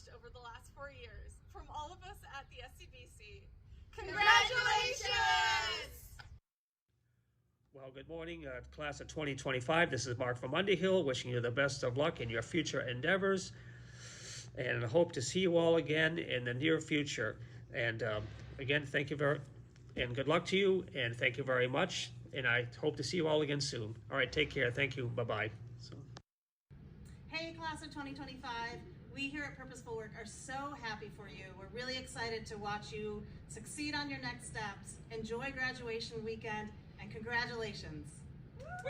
accomplished over the last 4 years. From all of us at the SCBC, congratulations! Well, good morning, class of 2025. This is Mark from Underhill, wishing you the best of luck in your future endeavors, and I hope to see you all again in the near future. And again, thank you and good luck to you, and thank you very much. And I hope to see you all again soon. All right, take care. Thank you. Bye-bye. Hey, class of 2025. We here at Purposeful Work are so happy for you. We're really excited to watch you succeed on your next steps. Enjoy graduation weekend, and congratulations.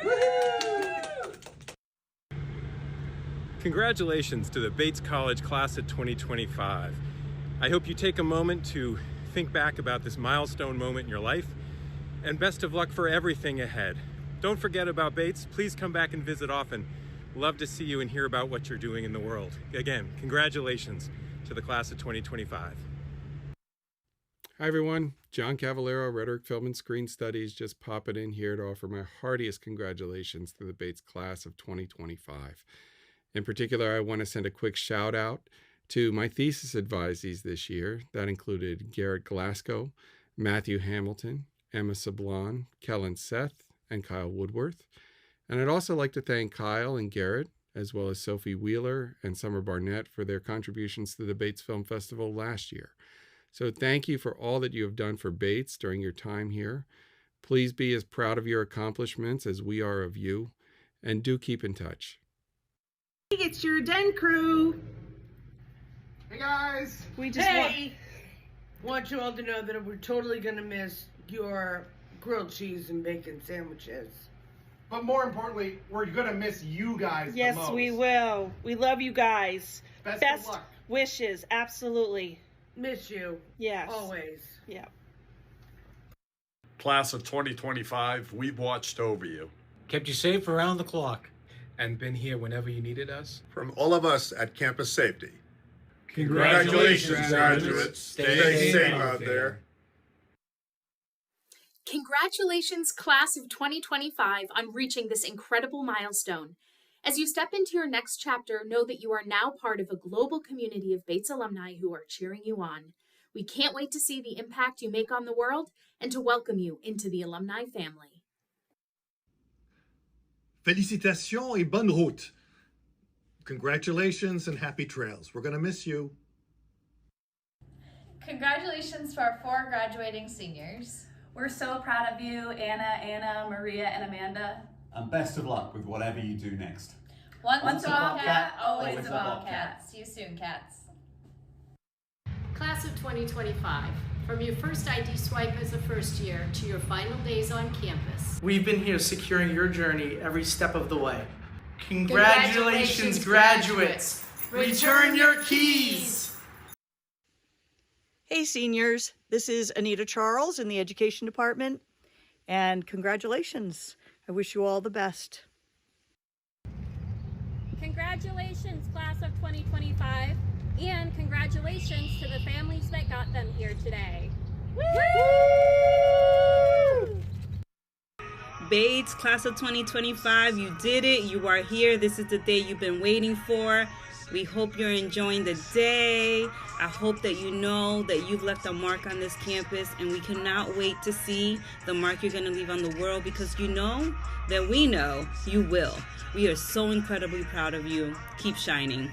Woo! Congratulations to the Bates College class of 2025. I hope you take a moment to think back about this milestone moment in your life, and best of luck for everything ahead. Don't forget about Bates. Please come back and visit often. Love to see you and hear about what you're doing in the world. Again, congratulations to the class of 2025. Hi everyone, John Cavallero, Rhetoric, Film and Screen Studies, just popping in here to offer my heartiest congratulations to the Bates class of 2025. In particular, I want to send a quick shout out to my thesis advisees this year. That included Garrett Glasgow, Matthew Hamilton, Emma Sablon, Kellen Seth, and Kyle Woodworth. And I'd also like to thank Kyle and Garrett, as well as Sophie Wheeler and Summer Barnett for their contributions to the Bates Film Festival last year. So thank you for all that you have done for Bates during your time here. Please be as proud of your accomplishments as we are of you, and do keep in touch. It's your Den crew. Hey guys. We just want you all to know that we're totally gonna miss your grilled cheese and bacon sandwiches. But more importantly, we're gonna miss you guys the most. Yes, we will. We love you guys. Best of luck. Wishes, absolutely. Miss you. Yes. Always. Yeah. Class of 2025, we've watched over you. Kept you safe around the clock. And been here whenever you needed us. From all of us at Campus Safety. Congratulations, graduates. Stay safe out there. Congratulations, class of 2025, on reaching this incredible milestone. As you step into your next chapter, know that you are now part of a global community of Bates alumni who are cheering you on. We can't wait to see the impact you make on the world and to welcome you into the alumni family. Félicitations et bonne route. Congratulations and happy trails. We're going to miss you. Congratulations to our 4 graduating seniors. We're so proud of you, Anna, Maria, and Amanda. And best of luck with whatever you do next. Once a Bobcat, always a Bobcat. See you soon, cats. Class of 2025, from your first ID swipe as a first year to your final days on campus. We've been here securing your journey every step of the way. Congratulations, graduates! Return your keys! Hey seniors, this is Anita Charles in the Education Department, and congratulations. I wish you all the best. Congratulations, class of 2025, and congratulations to the families that got them here today. Woo! Bates, class of 2025, you did it. You are here. This is the day you've been waiting for. We hope you're enjoying the day. I hope that you know that you've left a mark on this campus, and we cannot wait to see the mark you're going to leave on the world, because you know that we know you will. We are so incredibly proud of you. Keep shining.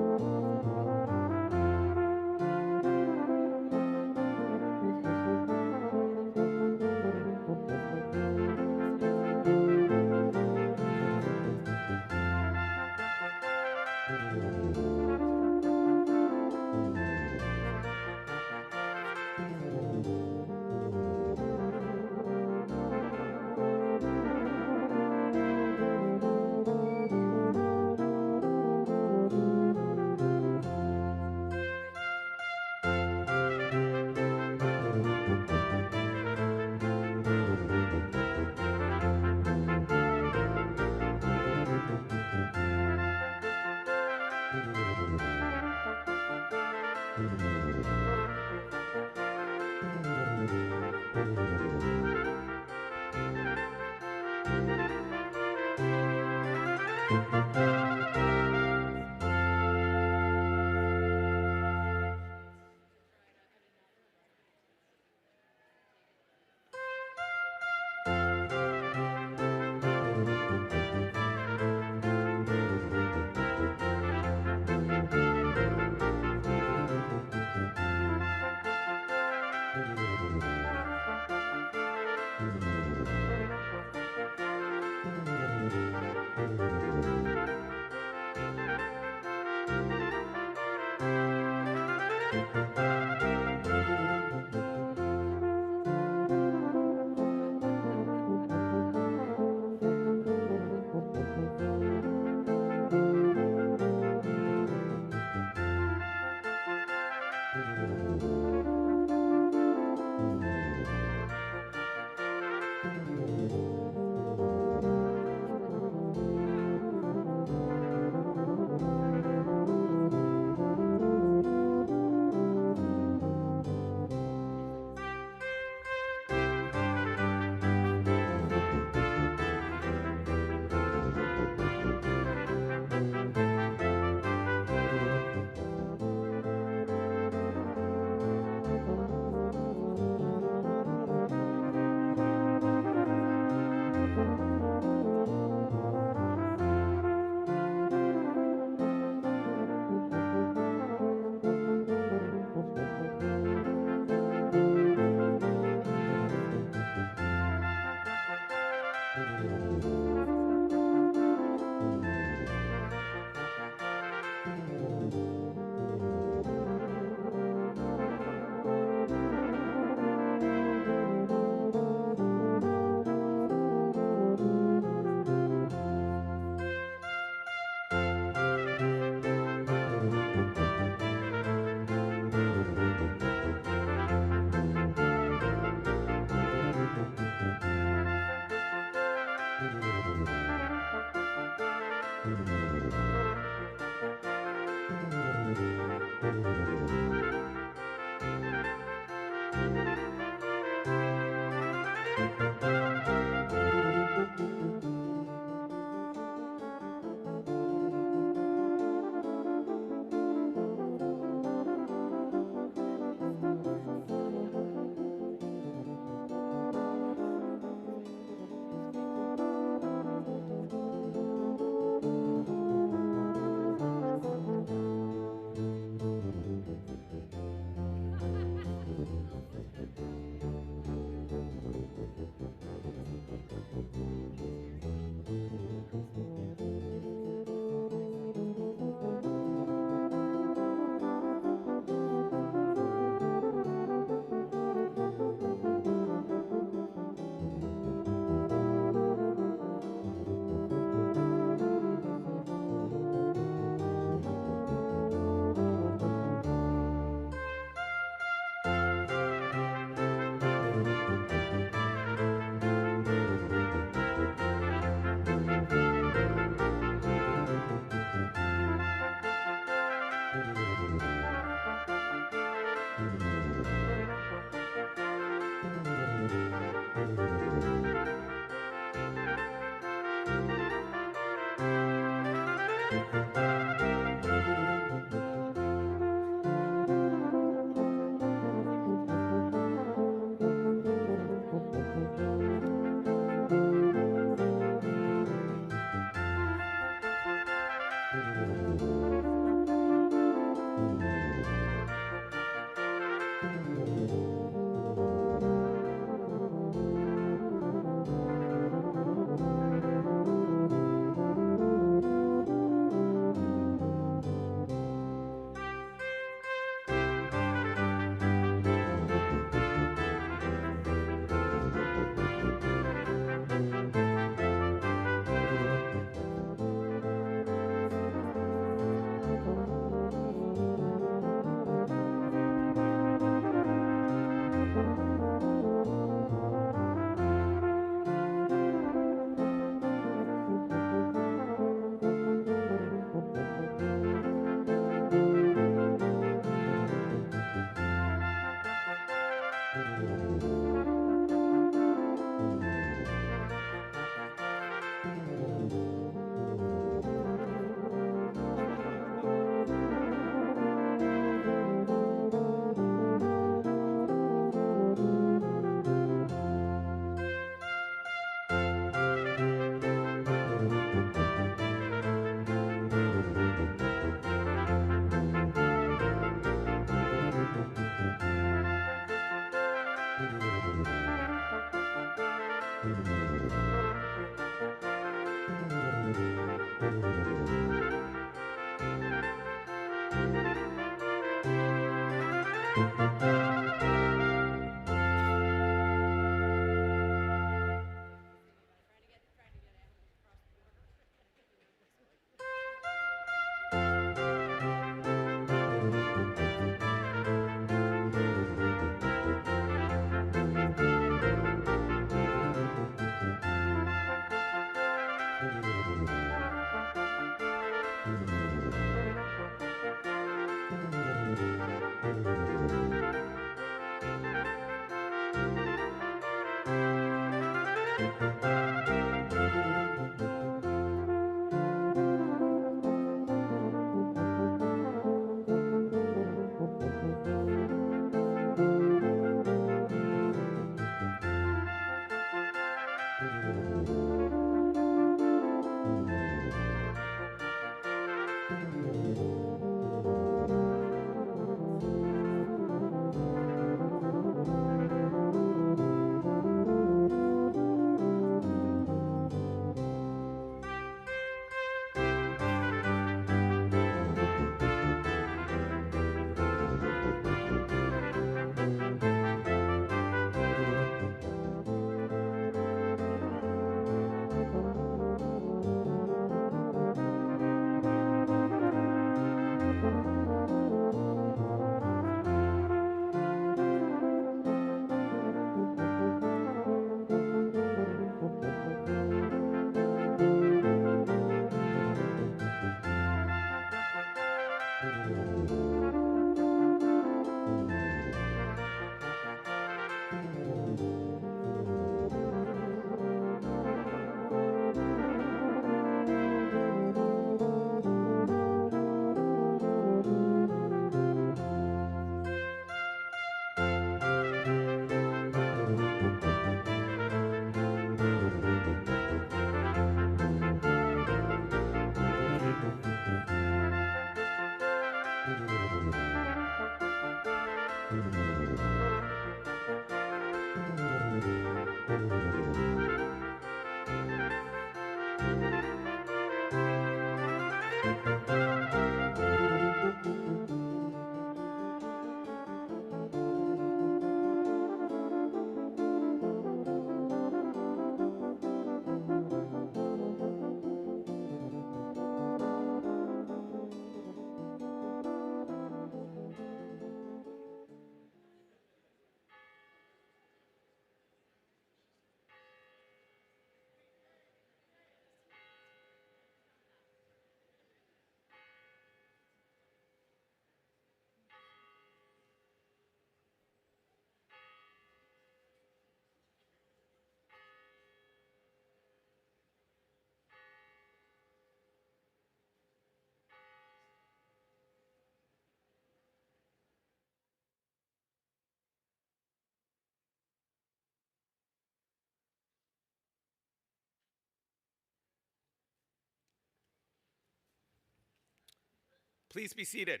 Please be seated.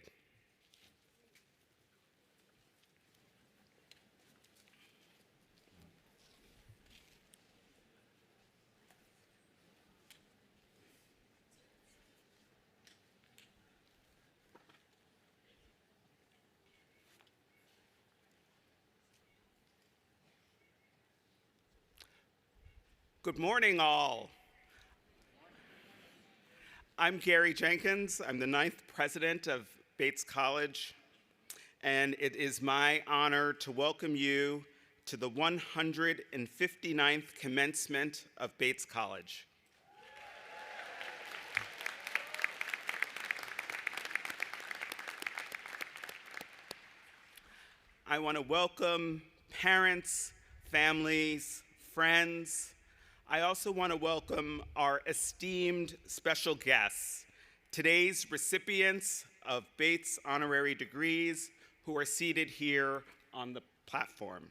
Good morning, all. I'm Gary Jenkins. I'm the 9th president of Bates College, and it is my honor to welcome you to the 159th commencement of Bates College. I want to welcome parents, families, friends. I also want to welcome our esteemed special guests, today's recipients of Bates honorary degrees who are seated here on the platform.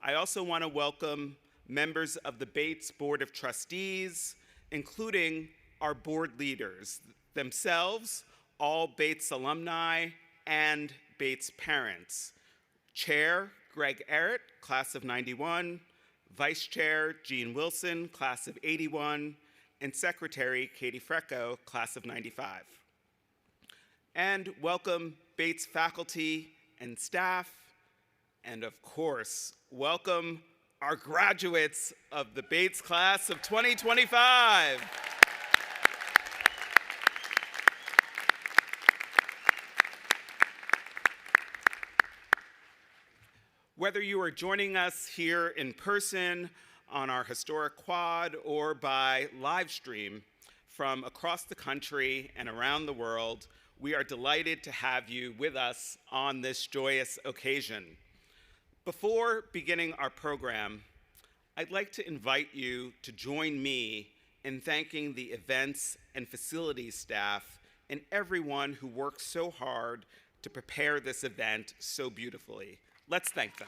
I also want to welcome members of the Bates Board of Trustees, including our board leaders, themselves, all Bates alumni and Bates parents. Chair Greg Errett, class of 91, Vice Chair Jean Wilson, class of 81, and Secretary Katie Frecco, class of 95. And welcome Bates faculty and staff, and of course, welcome our graduates of the Bates class of 2025. Whether you are joining us here in person on our historic quad or by live stream from across the country and around the world, we are delighted to have you with us on this joyous occasion. Before beginning our program, I'd like to invite you to join me in thanking the events and facilities staff and everyone who worked so hard to prepare this event so beautifully. Let's thank them.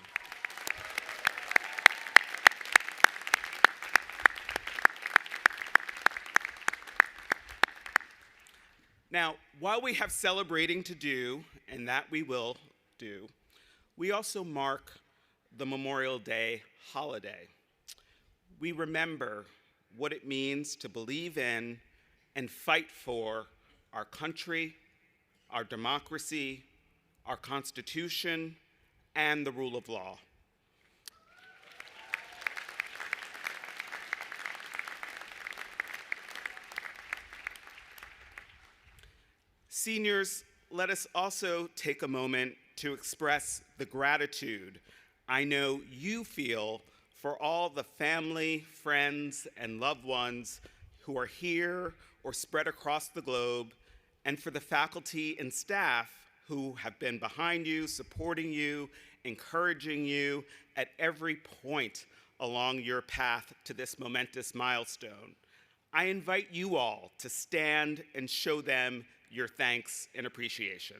Now, while we have celebrating to do, and that we will do, we also mark the Memorial Day holiday. We remember what it means to believe in and fight for our country, our democracy, our Constitution, and the rule of law. Seniors, let us also take a moment to express the gratitude I know you feel for all the family, friends, and loved ones who are here or spread across the globe, and for the faculty and staff who have been behind you, supporting you, encouraging you at every point along your path to this momentous milestone. I invite you all to stand and show them your thanks and appreciation.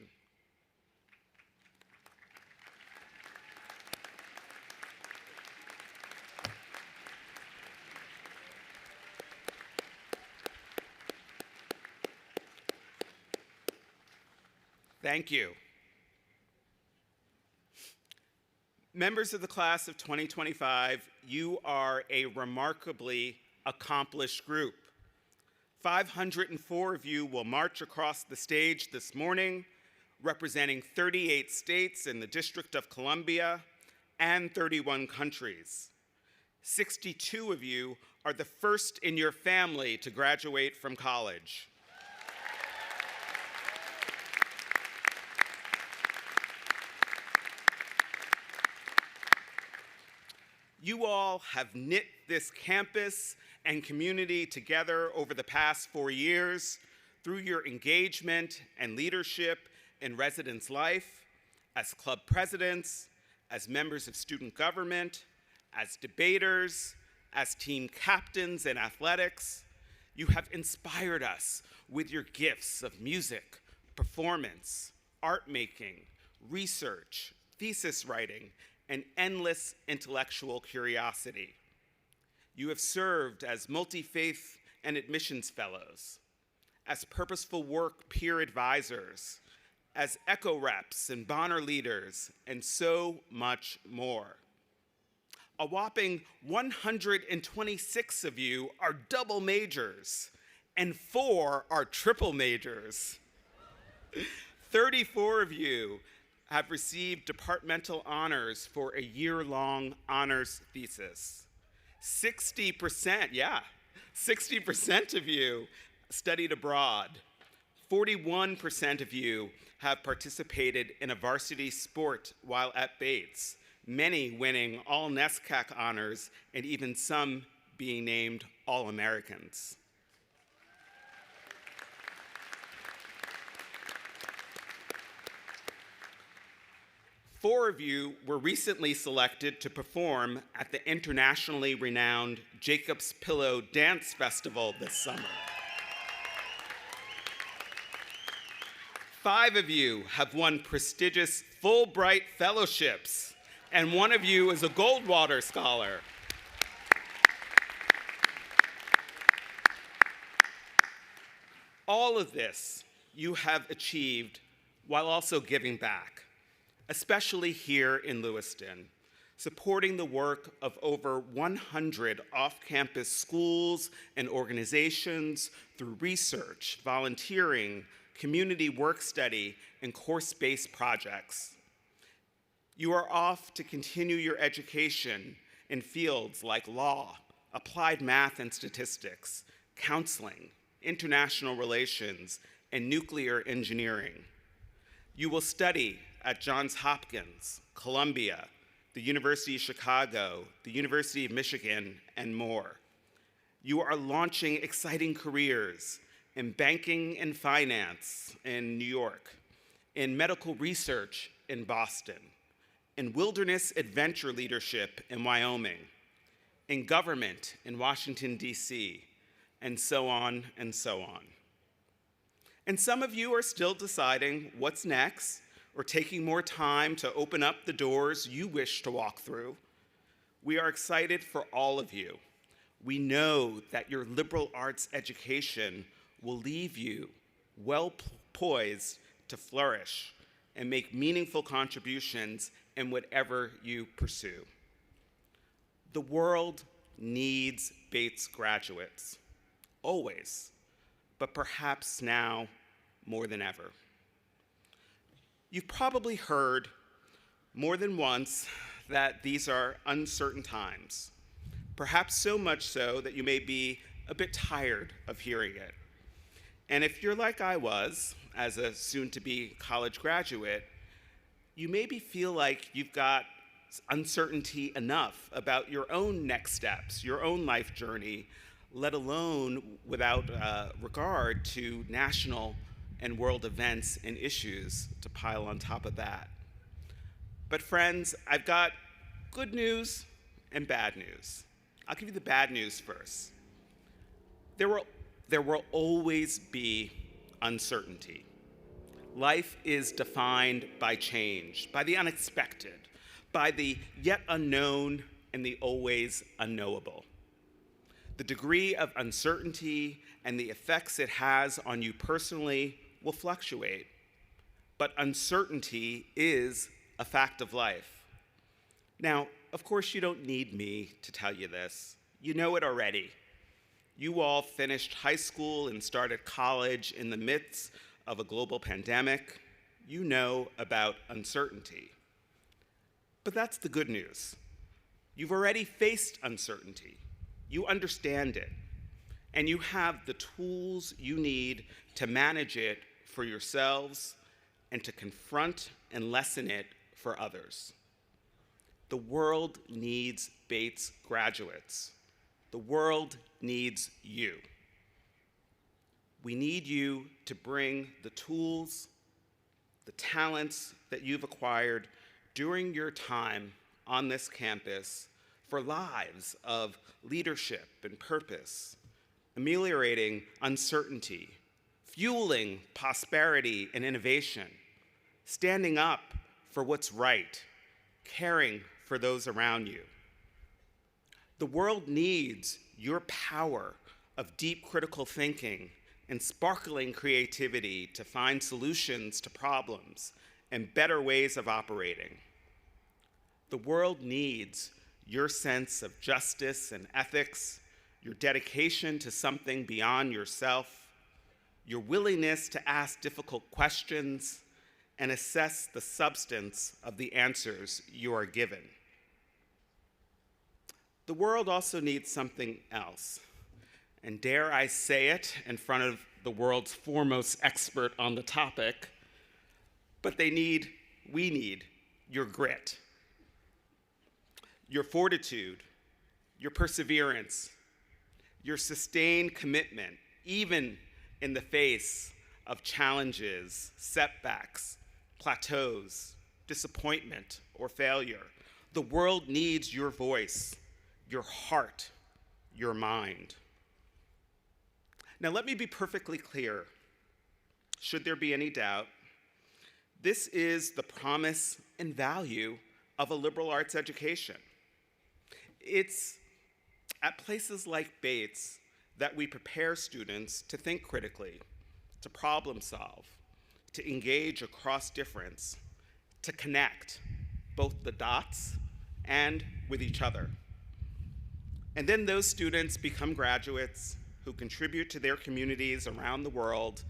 Thank you. Members of the class of 2025, you are a remarkably accomplished group. 504 of you will march across the stage this morning, representing 38 states in the District of Columbia and 31 countries. 62 of you are the first in your family to graduate from college. You all have knit this campus and community together over the past 4 years through your engagement and leadership in residence life, as club presidents, as members of student government, as debaters, as team captains in athletics. You have inspired us with your gifts of music, performance, art making, research, thesis writing, and endless intellectual curiosity. You have served as multi-faith and admissions fellows, as purposeful work peer advisors, as ECHO reps and Bonner leaders, and so much more. A whopping 126 of you are double majors, and 4 are triple majors. 34 of you have received departmental honors for a year-long honors thesis. 60%, 60% of you studied abroad. 41% of you have participated in a varsity sport while at Bates, many winning all NESCAC honors and even some being named All-Americans. Four of you were recently selected to perform at the internationally renowned Jacob's Pillow Dance Festival this summer. 5 of you have won prestigious Fulbright fellowships, and 1 of you is a Goldwater Scholar. All of this you have achieved while also giving back, especially here in Lewiston, supporting the work of over 100 off-campus schools and organizations through research, volunteering, community work study, and course-based projects. You are off to continue your education in fields like law, applied math and statistics, counseling, international relations, and nuclear engineering. You will study at Johns Hopkins, Columbia, the University of Chicago, the University of Michigan, and more. You are launching exciting careers in banking and finance in New York, in medical research in Boston, in wilderness adventure leadership in Wyoming, in government in Washington, D.C., and so on and so on. And some of you are still deciding what's next, or taking more time to open up the doors you wish to walk through. We are excited for all of you. We know that your liberal arts education will leave you well poised to flourish and make meaningful contributions in whatever you pursue. The world needs Bates graduates, always, but perhaps now more than ever. You've probably heard more than once that these are uncertain times, perhaps so much so that you may be a bit tired of hearing it. And if you're like I was, as a soon-to-be college graduate, you maybe feel like you've got uncertainty enough about your own next steps, your own life journey, let alone without regard to national and world events and issues to pile on top of that. But friends, I've got good news and bad news. I'll give you the bad news first. There will always be uncertainty. Life is defined by change, by the unexpected, by the yet unknown and the always unknowable. The degree of uncertainty and the effects it has on you personally will fluctuate, but uncertainty is a fact of life. Now, of course, you don't need me to tell you this. You know it already. You all finished high school and started college in the midst of a global pandemic. You know about uncertainty. But that's the good news. You've already faced uncertainty. You understand it. And you have the tools you need to manage it for yourselves and to confront and lessen it for others. The world needs Bates graduates. The world needs you. We need you to bring the tools, the talents that you've acquired during your time on this campus for lives of leadership and purpose, ameliorating uncertainty, fueling prosperity and innovation, standing up for what's right, caring for those around you. The world needs your power of deep critical thinking, and sparkling creativity to find solutions to problems and better ways of operating. The world needs your sense of justice and ethics, your dedication to something beyond yourself, your willingness to ask difficult questions and assess the substance of the answers you are given. The world also needs something else, and dare I say it in front of the world's foremost expert on the topic, but we need your grit, your fortitude, your perseverance, your sustained commitment, even in the face of challenges, setbacks, plateaus, disappointment, or failure. The world needs your voice, your heart, your mind. Now, let me be perfectly clear. Should there be any doubt, this is the promise and value of a liberal arts education. It's at places like Bates that we prepare students to think critically, to problem solve, to engage across difference, to connect both the dots and with each other. And then those students become graduates who contribute to their communities around the world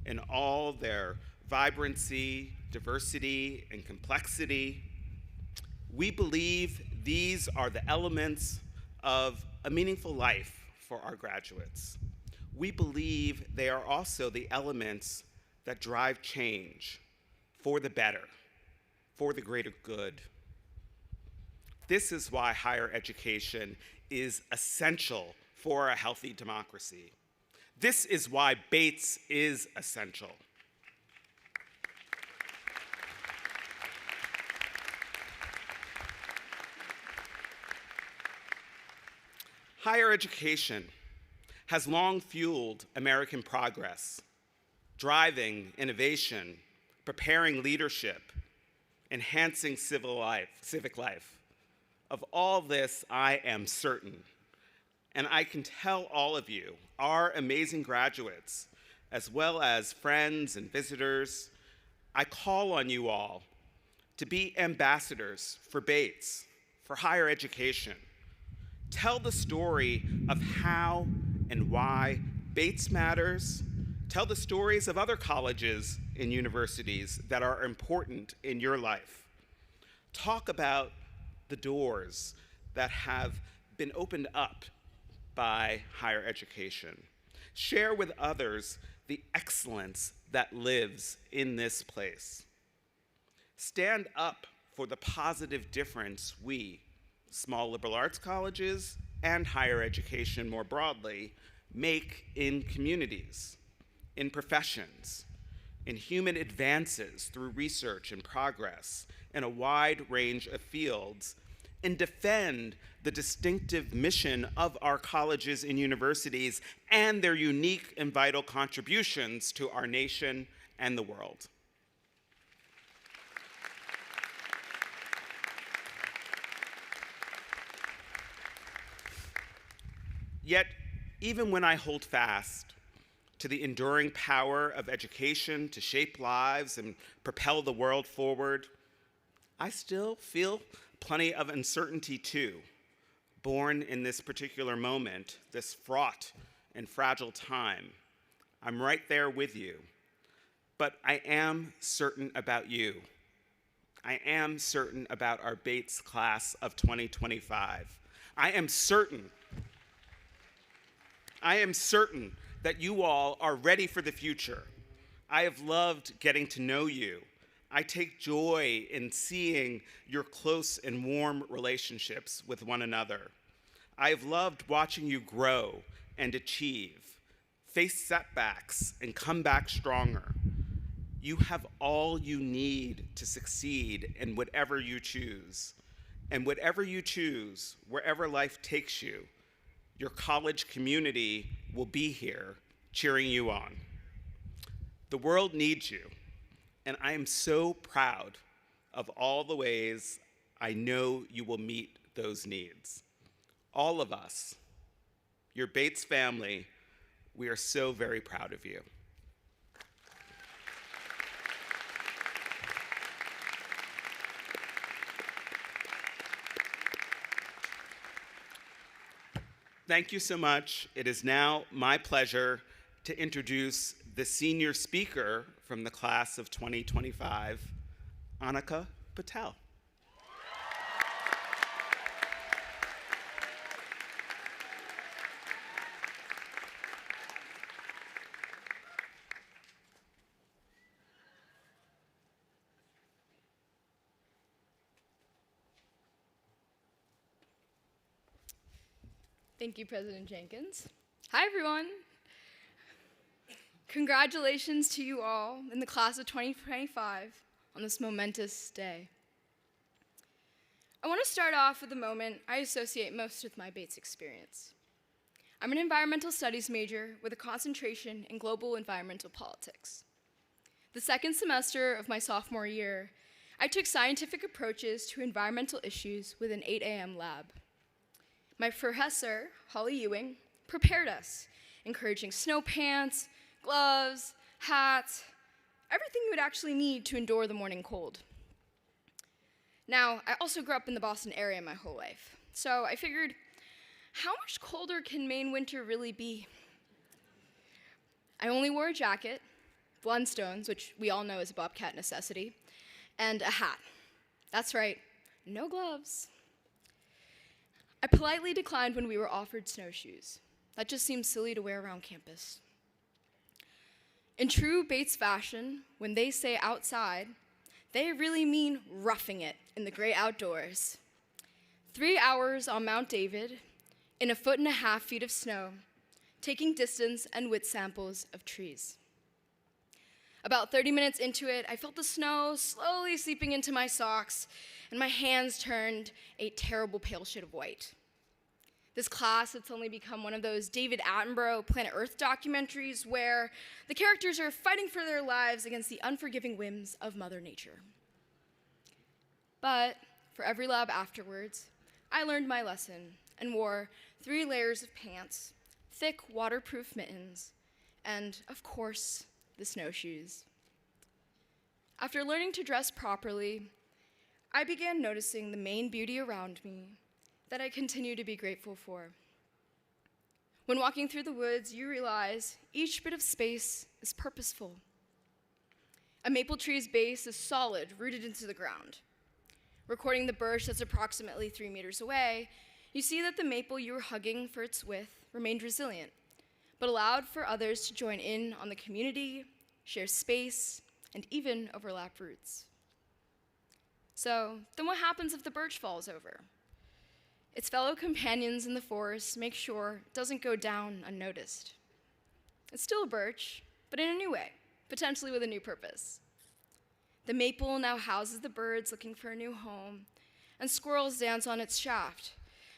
in all their vibrancy, diversity, and complexity. We believe these are the elements of a meaningful life for our graduates. We believe they are also the elements that drive change for the better, for the greater good. This is why higher education is essential for a healthy democracy. This is why Bates is essential. Higher education has long fueled American progress, driving innovation, preparing leadership, enhancing civic life. Of all this, I am certain. And I can tell all of you, our amazing graduates, as well as friends and visitors, I call on you all to be ambassadors for Bates, for higher education. Tell the story of how and why Bates matters. Tell the stories of other colleges and universities that are important in your life. Talk about the doors that have been opened up by higher education. Share with others the excellence that lives in this place. Stand up for the positive difference we, small liberal arts colleges and higher education more broadly, make in communities, in professions, in human advances through research and progress in a wide range of fields, and defend the distinctive mission of our colleges and universities and their unique and vital contributions to our nation and the world. Yet, even when I hold fast to the enduring power of education to shape lives and propel the world forward, I still feel plenty of uncertainty too, born in this particular moment, this fraught and fragile time. I'm right there with you, but I am certain about you. I am certain about our Bates class of 2025. I am certain that you all are ready for the future. I have loved getting to know you. I take joy in seeing your close and warm relationships with one another. I have loved watching you grow and achieve, face setbacks, and come back stronger. You have all you need to succeed in whatever you choose. And whatever you choose, wherever life takes you, your college community will be here cheering you on. The world needs you, and I am so proud of all the ways I know you will meet those needs. All of us, your Bates family, We are so very proud of you. Thank you so much. It is now my pleasure to introduce the senior speaker from the class of 2025, Annika Patel. Thank you, President Jenkins. Hi, everyone. Congratulations to you all in the class of 2025 on this momentous day. I want to start off with a moment I associate most with my Bates experience. I'm an environmental studies major with a concentration in global environmental politics. The second semester of my sophomore year, I took scientific approaches to environmental issues with an 8 a.m. lab. My professor, Holly Ewing, prepared us, encouraging snow pants, gloves, hats, everything you would actually need to endure the morning cold. Now, I also grew up in the Boston area my whole life, so I figured, how much colder can Maine winter really be? I only wore a jacket, Blundstones, which we all know is a Bobcat necessity, and a hat. That's right, no gloves. I politely declined when we were offered snowshoes. That just seemed silly to wear around campus. In true Bates fashion, when they say outside, they really mean roughing it in the great outdoors. 3 hours on Mount David, in 1.5 feet of snow, taking distance and width samples of trees. About 30 minutes into it, I felt the snow slowly seeping into my socks, and my hands turned a terrible pale shade of white. This class had suddenly become one of those David Attenborough Planet Earth documentaries where the characters are fighting for their lives against the unforgiving whims of Mother Nature. But for every lab afterwards, I learned my lesson and wore 3 layers of pants, thick waterproof mittens, and, of course, the snowshoes. After learning to dress properly, I began noticing the main beauty around me that I continue to be grateful for. When walking through the woods, you realize each bit of space is purposeful. A maple tree's base is solid, rooted into the ground. Recording the birch that's approximately 3 meters away, you see that the maple you were hugging for its width remained resilient, but allowed for others to join in on the community, share space, and even overlap roots. So, then what happens if the birch falls over? Its fellow companions in the forest make sure it doesn't go down unnoticed. It's still a birch, but in a new way, potentially with a new purpose. The maple now houses the birds looking for a new home, and squirrels dance on its shaft,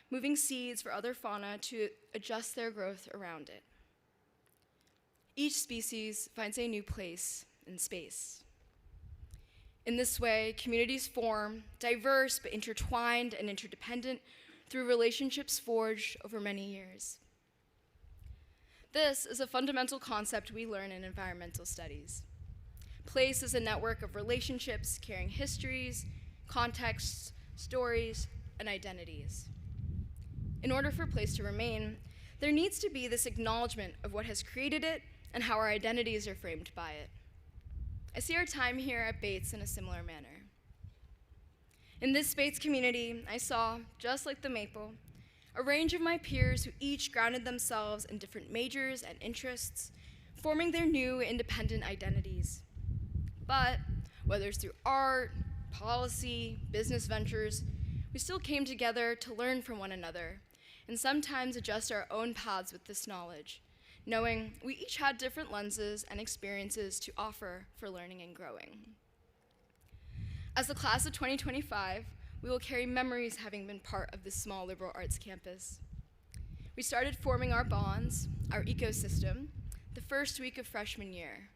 moving seeds for other fauna to adjust their growth around it. Each species finds a new place in space. In this way, communities form, diverse but intertwined and interdependent through relationships forged over many years. This is a fundamental concept we learn in environmental studies. Place is a network of relationships carrying histories, contexts, stories, and identities. In order for place to remain, there needs to be this acknowledgement of what has created it and how our identities are framed by it. I see our time here at Bates in a similar manner. In this Bates community, I saw, just like the maple, a range of my peers who each grounded themselves in different majors and interests, forming their new independent identities. But whether it's through art, policy, business ventures, we still came together to learn from one another and sometimes adjust our own paths with this knowledge, knowing we each had different lenses and experiences to offer for learning and growing. As the class of 2025, we will carry memories having been part of this small liberal arts campus. We started forming our bonds, our ecosystem, the first week of freshman year.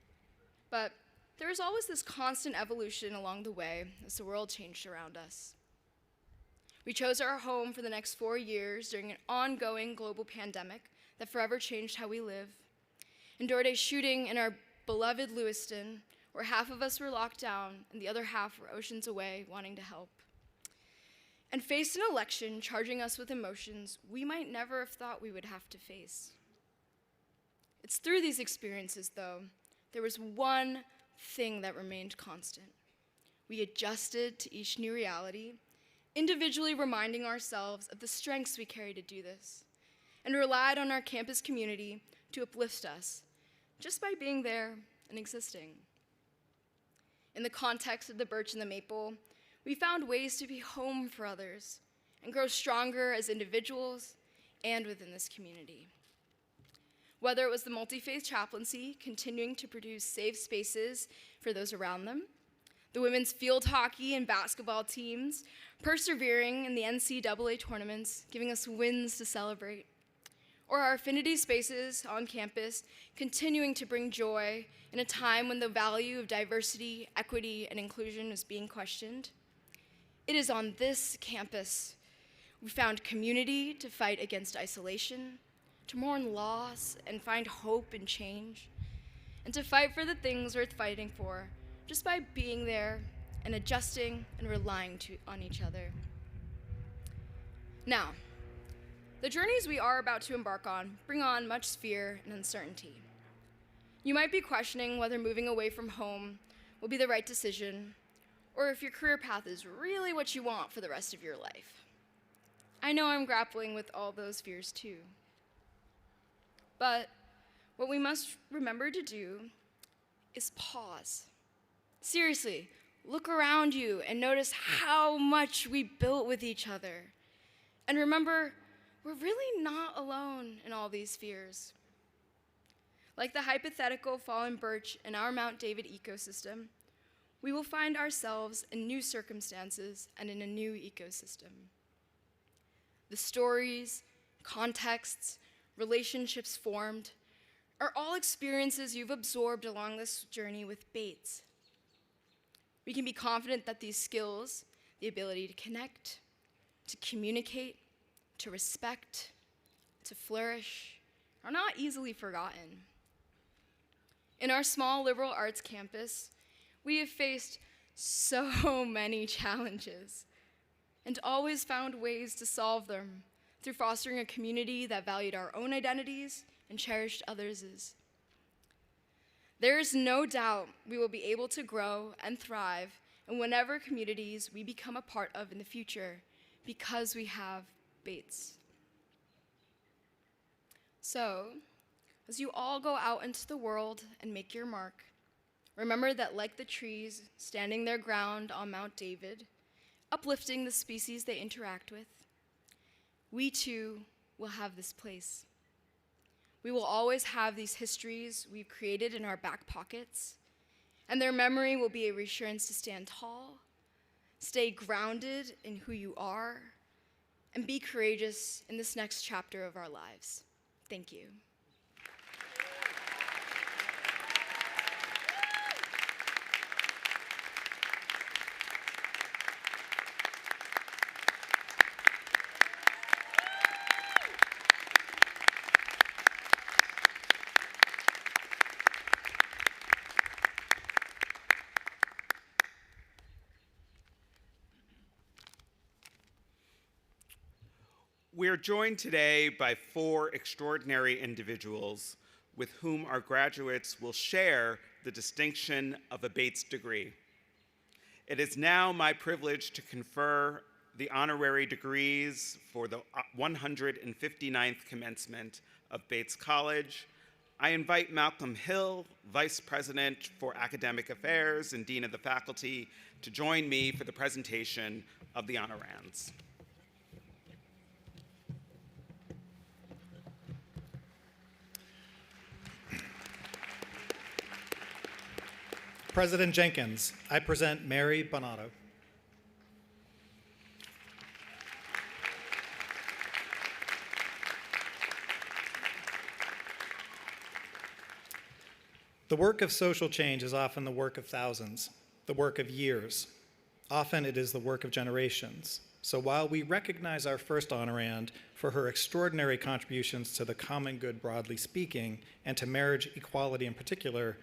But there was always this constant evolution along the way as the world changed around us. We chose our home for the next 4 years during an ongoing global pandemic that forever changed how we live, endured a shooting in our beloved Lewiston, where half of us were locked down and the other half were oceans away wanting to help, and faced an election charging us with emotions we might never have thought we would have to face. It's through these experiences, though, there was one thing that remained constant. We adjusted to each new reality, individually reminding ourselves of the strengths we carry to do this, and relied on our campus community to uplift us just by being there and existing. In the context of the birch and the maple, we found ways to be home for others and grow stronger as individuals and within this community. Whether it was the multi-faith chaplaincy continuing to produce safe spaces for those around them, the women's field hockey and basketball teams persevering in the NCAA tournaments, giving us wins to celebrate, or our affinity spaces on campus continuing to bring joy in a time when the value of diversity, equity, and inclusion is being questioned. It is on this campus we found community to fight against isolation, to mourn loss and find hope and change, and to fight for the things worth fighting for just by being there and adjusting and relying on each other. Now, the journeys we are about to embark on bring on much fear and uncertainty. You might be questioning whether moving away from home will be the right decision, or if your career path is really what you want for the rest of your life. I know I'm grappling with all those fears too. But what we must remember to do is pause. Seriously, look around you and notice how much we built with each other. And remember, we're really not alone in all these fears. Like the hypothetical fallen birch in our Mount David ecosystem, we will find ourselves in new circumstances and in a new ecosystem. The stories, contexts, relationships formed are all experiences you've absorbed along this journey with Bates. We can be confident that these skills, the ability to connect, to communicate, to respect, to flourish, are not easily forgotten. In our small liberal arts campus, we have faced so many challenges and always found ways to solve them through fostering a community that valued our own identities and cherished others'. There is no doubt we will be able to grow and thrive in whatever communities we become a part of in the future because we have Bates. So, as you all go out into the world and make your mark, remember that like the trees standing their ground on Mount David, uplifting the species they interact with, we too will have this place. We will always have these histories we've created in our back pockets, and their memory will be a reassurance to stand tall, stay grounded in who you are, and be courageous in this next chapter of our lives. Thank you. We are joined today by 4 extraordinary individuals with whom our graduates will share the distinction of a Bates degree. It is now my privilege to confer the honorary degrees for the 159th commencement of Bates College. I invite Malcolm Hill, Vice President for Academic Affairs and Dean of the Faculty, to join me for the presentation of the honorands. President Jenkins, I present Mary Bonato. The work of social change is often the work of thousands, the work of years. Often it is the work of generations. So while we recognize our first honorand for her extraordinary contributions to the common good broadly speaking, and to marriage equality in particular,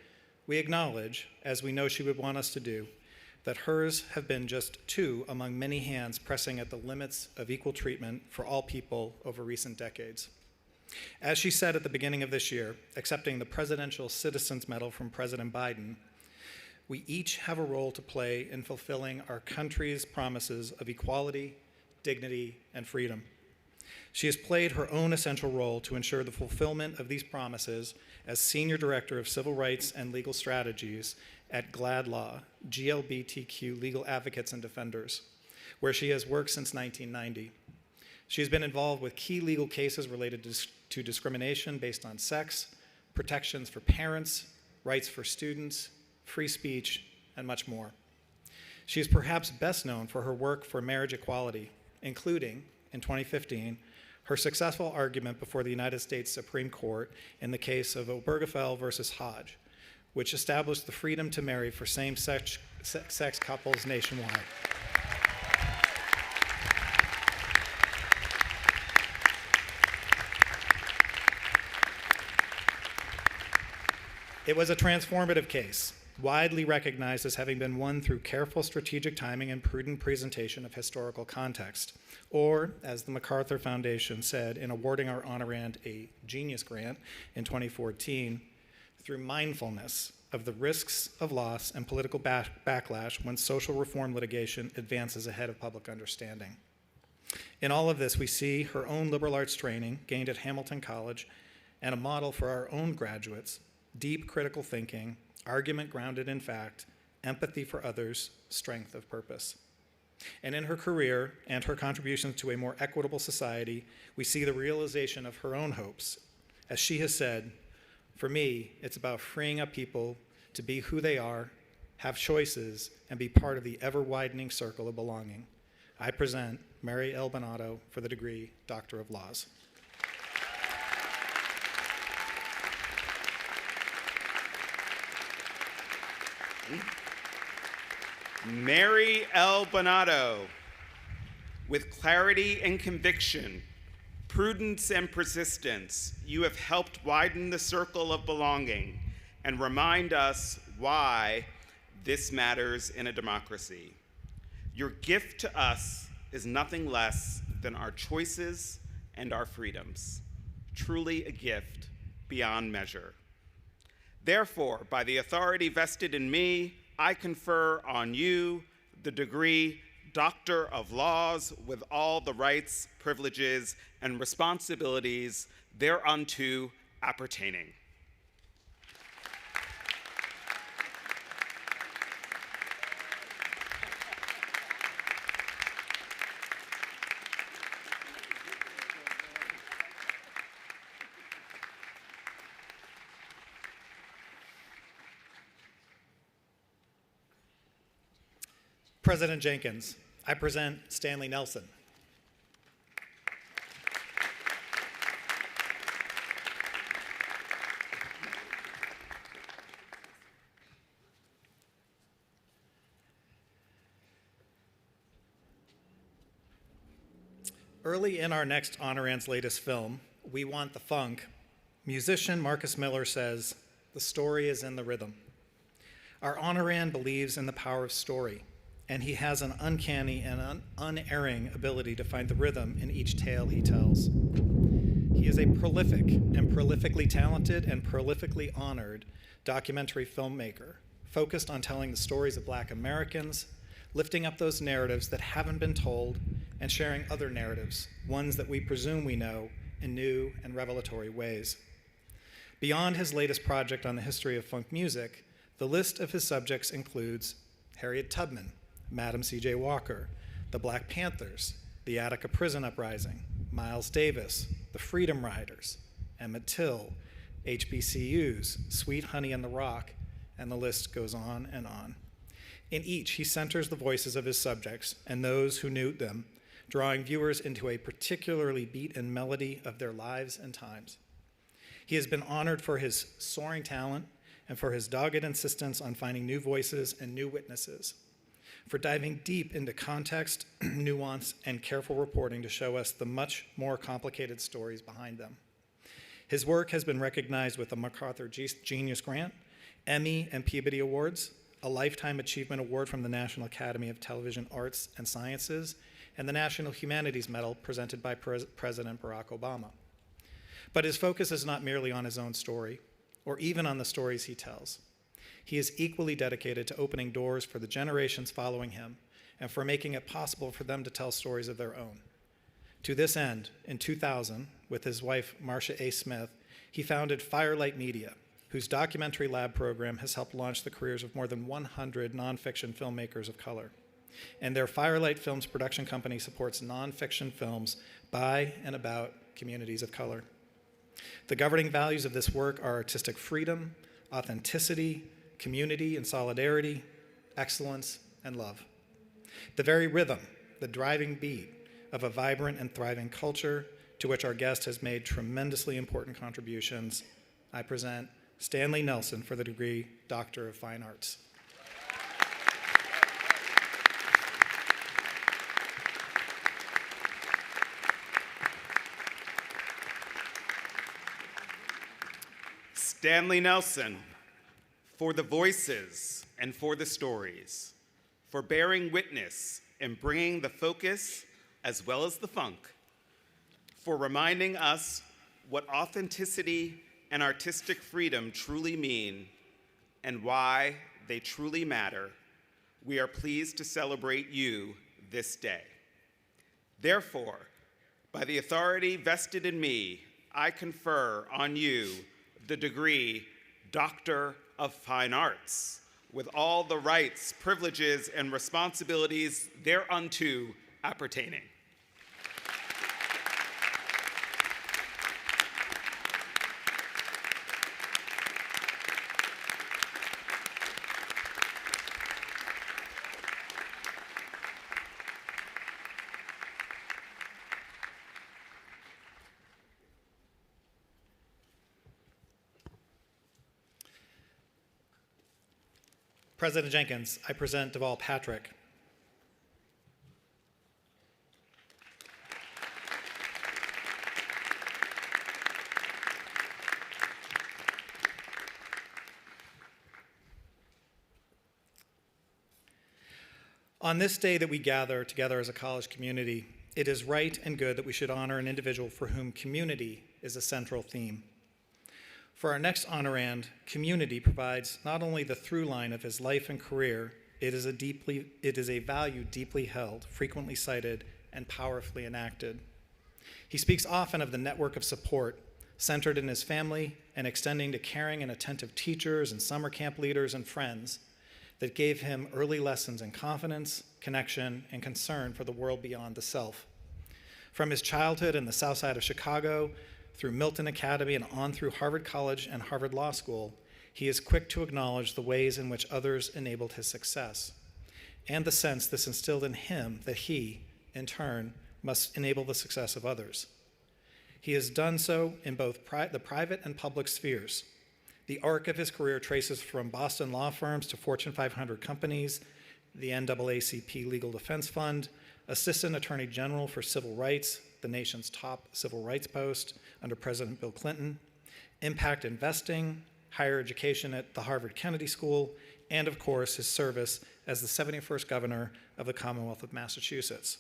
we acknowledge, as we know she would want us to do, that hers have been just two among many hands pressing at the limits of equal treatment for all people over recent decades. As she said at the beginning of this year, accepting the Presidential Citizens Medal from President Biden, we each have a role to play in fulfilling our country's promises of equality, dignity, and freedom. She has played her own essential role to ensure the fulfillment of these promises as Senior Director of Civil Rights and Legal Strategies at GLAD Law, GLBTQ Legal Advocates and Defenders, where she has worked since 1990. She has been involved with key legal cases related to discrimination based on sex, protections for parents, rights for students, free speech, and much more. She is perhaps best known for her work for marriage equality, including, in 2015, her successful argument before the United States Supreme Court in the case of Obergefell versus Hodge, which established the freedom to marry for same-sex couples nationwide. It was a transformative case, widely recognized as having been won through careful strategic timing and prudent presentation of historical context, or, as the MacArthur Foundation said in awarding our honorand a Genius Grant in 2014, through mindfulness of the risks of loss and political backlash when social reform litigation advances ahead of public understanding. In all of this, we see her own liberal arts training gained at Hamilton College and a model for our own graduates: deep critical thinking, argument grounded in fact, empathy for others, strength of purpose. And in her career and her contributions to a more equitable society, we see the realization of her own hopes. As she has said, "For me, it's about freeing up people to be who they are, have choices, and be part of the ever-widening circle of belonging." I present Mary L. Bonato for the degree Doctor of Laws. Mary L. Bonato, with clarity and conviction, prudence and persistence, you have helped widen the circle of belonging and remind us why this matters in a democracy. Your gift to us is nothing less than our choices and our freedoms, truly a gift beyond measure. Therefore, by the authority vested in me, I confer on you the degree Doctor of Laws with all the rights, privileges, and responsibilities thereunto appertaining. President Jenkins, I present Stanley Nelson. Early in our next honorand's latest film, We Want the Funk, musician Marcus Miller says, "The story is in the rhythm." Our honorand believes in the power of story, and he has an uncanny and unerring ability to find the rhythm in each tale he tells. He is a prolific and prolifically talented and prolifically honored documentary filmmaker, focused on telling the stories of Black Americans, lifting up those narratives that haven't been told, and sharing other narratives, ones that we presume we know, in new and revelatory ways. Beyond his latest project on the history of funk music, the list of his subjects includes Harriet Tubman, Madam C.J. Walker, the Black Panthers, the Attica Prison Uprising, Miles Davis, the Freedom Riders, Emmett Till, HBCUs, Sweet Honey and the Rock, and the list goes on and on. In each, he centers the voices of his subjects and those who knew them, drawing viewers into a particularly beat and melody of their lives and times. He has been honored for his soaring talent and for his dogged insistence on finding new voices and new witnesses. for diving deep into context, nuance, and careful reporting to show us the much more complicated stories behind them. His work has been recognized with the MacArthur Genius Grant, Emmy and Peabody Awards, a Lifetime Achievement Award from the National Academy of Television Arts and Sciences, and the National Humanities Medal presented by President Barack Obama. But his focus is not merely on his own story, or even on the stories he tells. He is equally dedicated to opening doors for the generations following him and for making it possible for them to tell stories of their own. To this end, in 2000, with his wife Marcia A. Smith, he founded Firelight Media, whose documentary lab program has helped launch the careers of more than 100 nonfiction filmmakers of color. And their Firelight Films production company supports nonfiction films by and about communities of color. The governing values of this work are artistic freedom, authenticity, community and solidarity, excellence, and love. The very rhythm, the driving beat of a vibrant and thriving culture to which our guest has made tremendously important contributions. I present Stanley Nelson for the degree Doctor of Fine Arts. Stanley Nelson, for the voices and for the stories, for bearing witness and bringing the focus as well as the funk, for reminding us what authenticity and artistic freedom truly mean and why they truly matter. We are pleased to celebrate you this day. Therefore, by the authority vested in me, I confer on you the degree Doctor of Fine Arts, with all the rights, privileges, and responsibilities thereunto appertaining. President Jenkins, I present Deval Patrick. On this day that we gather together as a college community, it is right and good that we should honor an individual for whom community is a central theme. For our next honorand, community provides not only the through line of his life and career, it is a value deeply held, frequently cited, and powerfully enacted. He speaks often of the network of support centered in his family and extending to caring and attentive teachers and summer camp leaders and friends that gave him early lessons in confidence, connection, and concern for the world beyond the self. From his childhood in the South Side of Chicago, through Milton Academy and on through Harvard College and Harvard Law School, he is quick to acknowledge the ways in which others enabled his success, and the sense this instilled in him that he, in turn, must enable the success of others. He has done so in both the private and public spheres. The arc of his career traces from Boston law firms to Fortune 500 companies, the NAACP Legal Defense Fund, Assistant Attorney General for Civil Rights, the nation's top civil rights post under President Bill Clinton, impact investing, higher education at the Harvard Kennedy School, and of course, his service as the 71st governor of the Commonwealth of Massachusetts.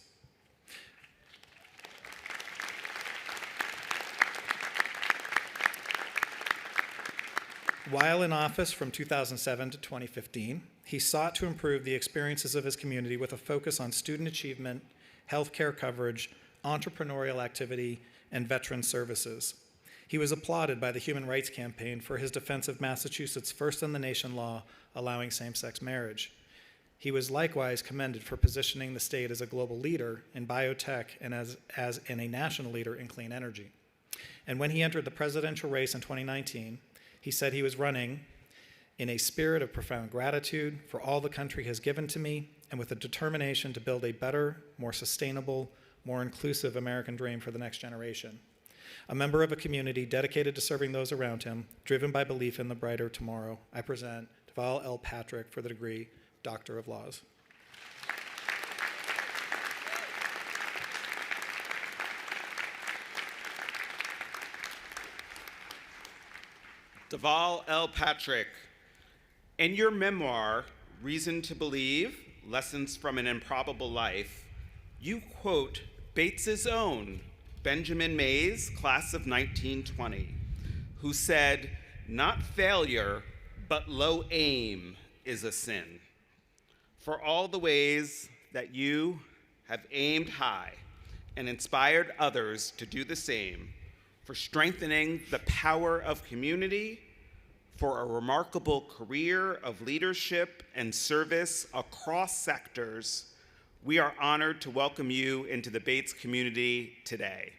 While in office from 2007 to 2015, he sought to improve the experiences of his community with a focus on student achievement, healthcare coverage, entrepreneurial activity, and veteran services. He was applauded by the Human Rights Campaign for his defense of Massachusetts' first-in-the-nation law allowing same-sex marriage. He was likewise commended for positioning the state as a global leader in biotech and as a national leader in clean energy. And when he entered the presidential race in 2019, he said he was running in a spirit of profound gratitude for all the country has given to me and with a determination to build a better, more sustainable, more inclusive American dream for the next generation. A member of a community dedicated to serving those around him, driven by belief in the brighter tomorrow, I present Deval L. Patrick for the degree Doctor of Laws. Deval L. Patrick, in your memoir, Reason to Believe, Lessons from an Improbable Life, you quote Bates's own Benjamin Mays, class of 1920, who said, "Not failure, but low aim is a sin." For all the ways that you have aimed high and inspired others to do the same, for strengthening the power of community, for a remarkable career of leadership and service across sectors, we are honored to welcome you into the Bates community today.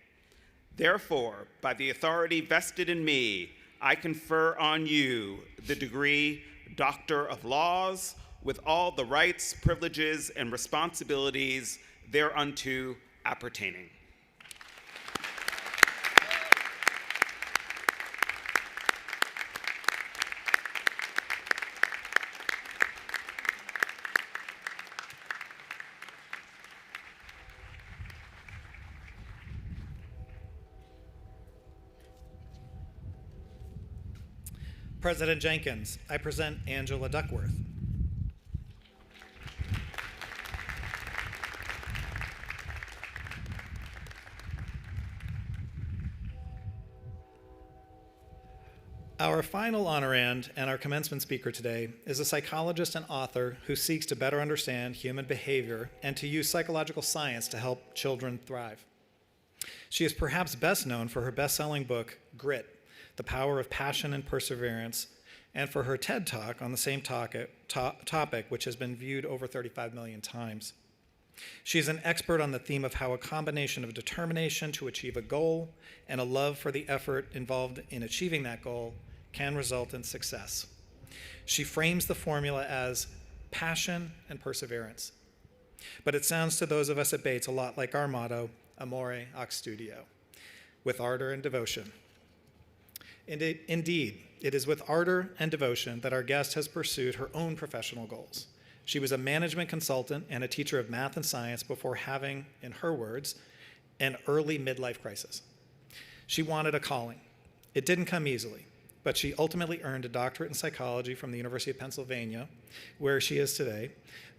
Therefore, by the authority vested in me, I confer on you the degree Doctor of Laws with all the rights, privileges, and responsibilities thereunto appertaining. President Jenkins, I present Angela Duckworth. Our final honorand and our commencement speaker today is a psychologist and author who seeks to better understand human behavior and to use psychological science to help children thrive. She is perhaps best known for her best-selling book, Grit, The Power of Passion and Perseverance, and for her TED Talk on the same topic, which has been viewed over 35 million times. She is an expert on the theme of how a combination of determination to achieve a goal and a love for the effort involved in achieving that goal can result in success. She frames the formula as passion and perseverance. But it sounds to those of us at Bates a lot like our motto, Amore Ac Studio, with ardor and devotion. Indeed, it is with ardor and devotion that our guest has pursued her own professional goals. She was a management consultant and a teacher of math and science before having, in her words, an early midlife crisis. She wanted a calling. It didn't come easily, but she ultimately earned a doctorate in psychology from the University of Pennsylvania, where she is today,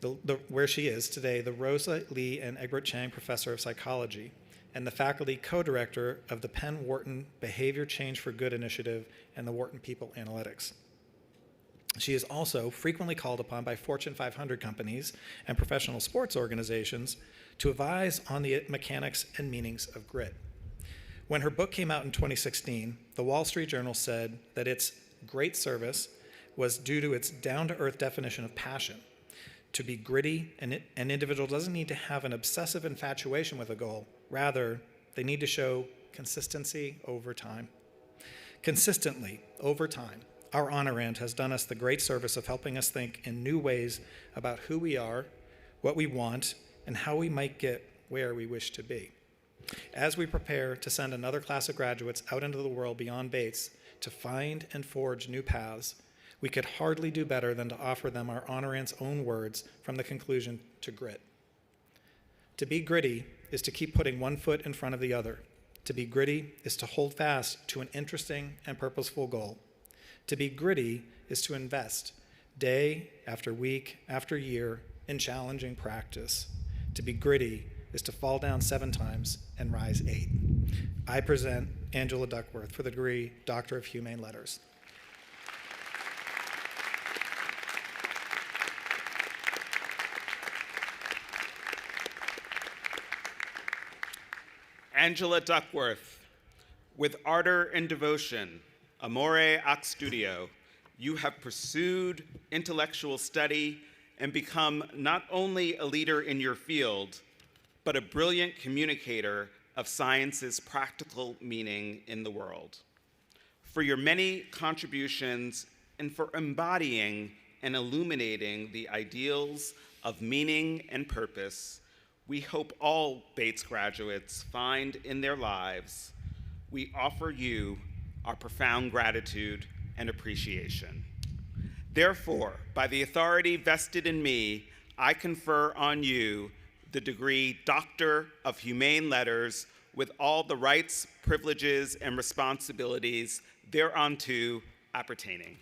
the Rosa Lee and Egbert Chang Professor of Psychology and the faculty co-director of the Penn Wharton Behavior Change for Good Initiative and the Wharton People Analytics. She is also frequently called upon by Fortune 500 companies and professional sports organizations to advise on the mechanics and meanings of grit. When her book came out in 2016, the Wall Street Journal said that its great service was due to its down-to-earth definition of passion. To be gritty, an individual doesn't need to have an obsessive infatuation with a goal. Rather, they need to show consistency over time. Consistently, over time, our honorand has done us the great service of helping us think in new ways about who we are, what we want, and how we might get where we wish to be. As we prepare to send another class of graduates out into the world beyond Bates to find and forge new paths, we could hardly do better than to offer them our honorand's own words from the conclusion to grit. To be gritty is to keep putting one foot in front of the other. To be gritty is to hold fast to an interesting and purposeful goal. To be gritty is to invest day after week after year in challenging practice. To be gritty is to fall down 7 times and rise 8. I present Angela Duckworth for the degree Doctor of Humane Letters. Angela Duckworth, with ardor and devotion, Amore Ac Studio, you have pursued intellectual study and become not only a leader in your field, but a brilliant communicator of science's practical meaning in the world. For your many contributions and for embodying and illuminating the ideals of meaning and purpose, we hope all Bates graduates find in their lives, we offer you our profound gratitude and appreciation. Therefore, by the authority vested in me, I confer on you the degree Doctor of Humane Letters with all the rights, privileges, and responsibilities thereunto appertaining.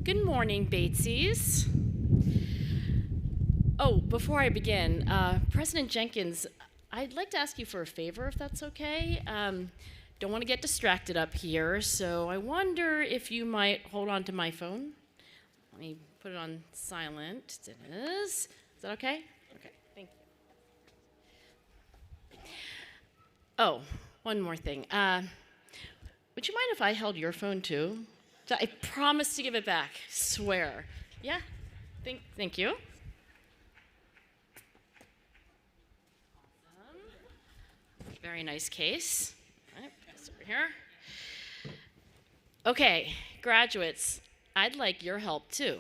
Good morning, Batesies. Oh, before I begin, President Jenkins, I'd like to ask you for a favor, if that's okay. Don't want to get distracted up here, so I wonder if you might hold on to my phone. Let me put it on silent. It is. Is that okay? Okay, thank you. Oh, one more thing. Would you mind if I held your phone too? I promise to give it back, swear. Yeah, thank you. Very nice case. All right, put this over here. Okay, graduates, I'd like your help too.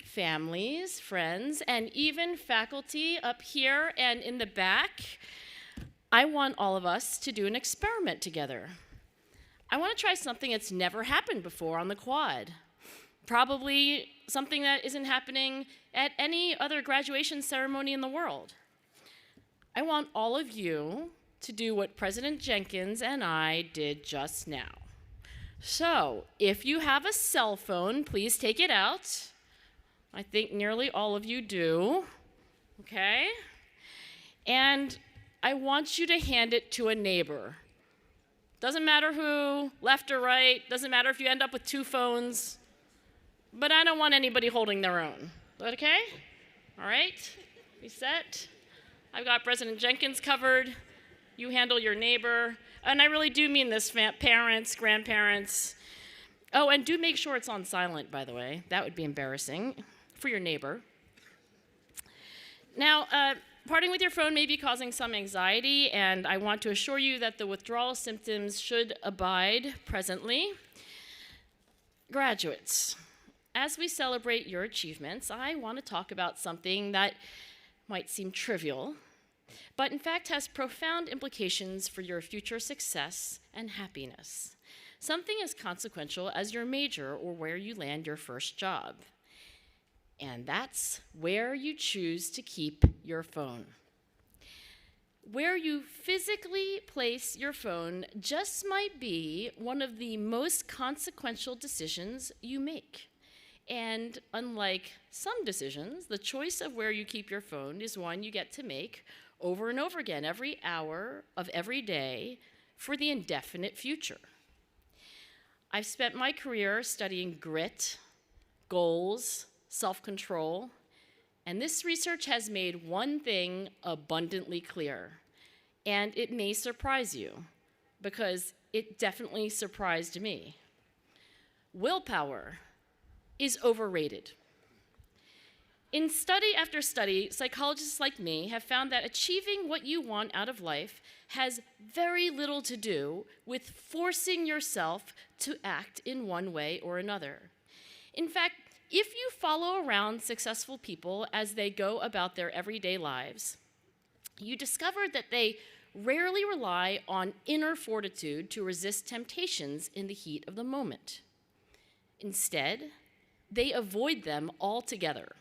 Families, friends, and even faculty up here and in the back, I want all of us to do an experiment together. I want to try something that's never happened before on the quad. Probably something that isn't happening at any other graduation ceremony in the world. I want all of you to do what President Jenkins and I did just now. So, if you have a cell phone, please take it out. I think nearly all of you do, okay? And I want you to hand it to a neighbor. Doesn't matter who, left or right, doesn't matter if you end up with two phones, but I don't want anybody holding their own. Is that okay? All right, we set? I've got President Jenkins covered. You handle your neighbor. And I really do mean this, parents, grandparents. Oh, and do make sure it's on silent, by the way. That would be embarrassing for your neighbor. Now, parting with your phone may be causing some anxiety, and I want to assure you that the withdrawal symptoms should abide presently. Graduates, as we celebrate your achievements, I want to talk about something that might seem trivial, but in fact has profound implications for your future success and happiness. Something as consequential as your major or where you land your first job. And that's where you choose to keep your phone. Where you physically place your phone just might be one of the most consequential decisions you make. And unlike some decisions, the choice of where you keep your phone is one you get to make over and over again, every hour of every day for the indefinite future. I've spent my career studying grit, goals, self-control, and this research has made one thing abundantly clear, and it may surprise you, because it definitely surprised me. Willpower is overrated. In study after study, psychologists like me have found that achieving what you want out of life has very little to do with forcing yourself to act in one way or another. In fact, if you follow around successful people as they go about their everyday lives, you discover that they rarely rely on inner fortitude to resist temptations in the heat of the moment. Instead, they avoid them altogether.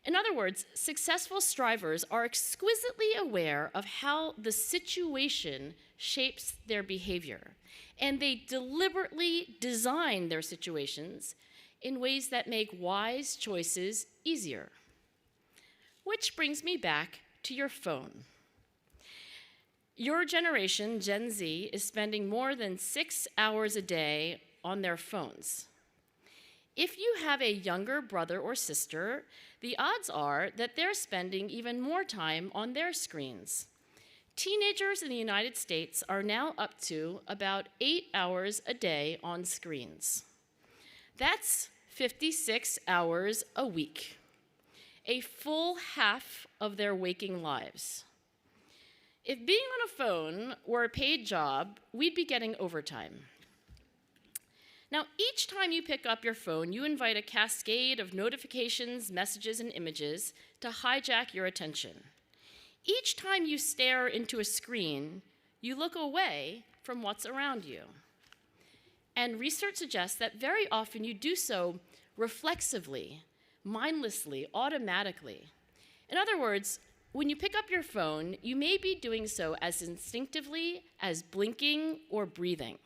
In other words, successful strivers are exquisitely aware of how the situation shapes their behavior, and they deliberately design their situations in ways that make wise choices easier. Which brings me back to your phone. Your generation, Gen Z, is spending more than 6 hours a day on their phones. If you have a younger brother or sister, the odds are that they're spending even more time on their screens. Teenagers in the United States are now up to about 8 hours a day on screens. That's 56 hours a week, a full half of their waking lives. If being on a phone were a paid job, we'd be getting overtime. Now, each time you pick up your phone, you invite a cascade of notifications, messages, and images to hijack your attention. Each time you stare into a screen, you look away from what's around you. And research suggests that very often you do so reflexively, mindlessly, automatically. In other words, when you pick up your phone, you may be doing so as instinctively as blinking or breathing.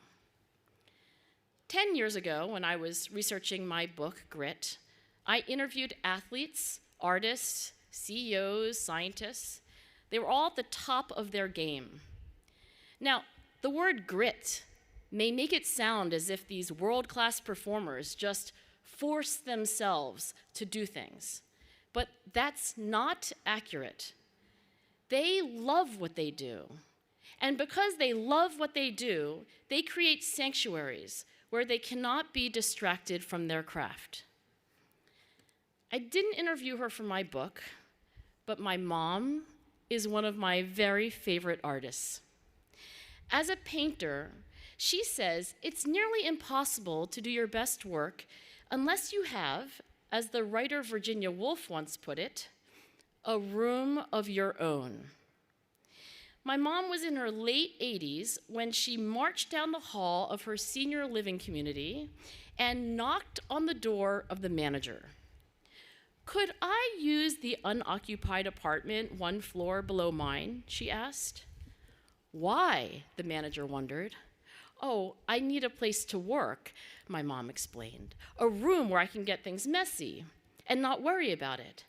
10 years ago, when I was researching my book, Grit, I interviewed athletes, artists, CEOs, scientists. They were all at the top of their game. Now, the word grit may make it sound as if these world-class performers just force themselves to do things, but that's not accurate. They love what they do, and because they love what they do, they create sanctuaries where they cannot be distracted from their craft. I didn't interview her for my book, but my mom is one of my very favorite artists. As a painter, she says it's nearly impossible to do your best work unless you have, as the writer Virginia Woolf once put it, a room of your own. My mom was in her late 80s when she marched down the hall of her senior living community and knocked on the door of the manager. "Could I use the unoccupied apartment 1 floor below mine?" she asked. "Why?" the manager wondered. "Oh, I need a place to work," my mom explained. "A room where I can get things messy and not worry about it,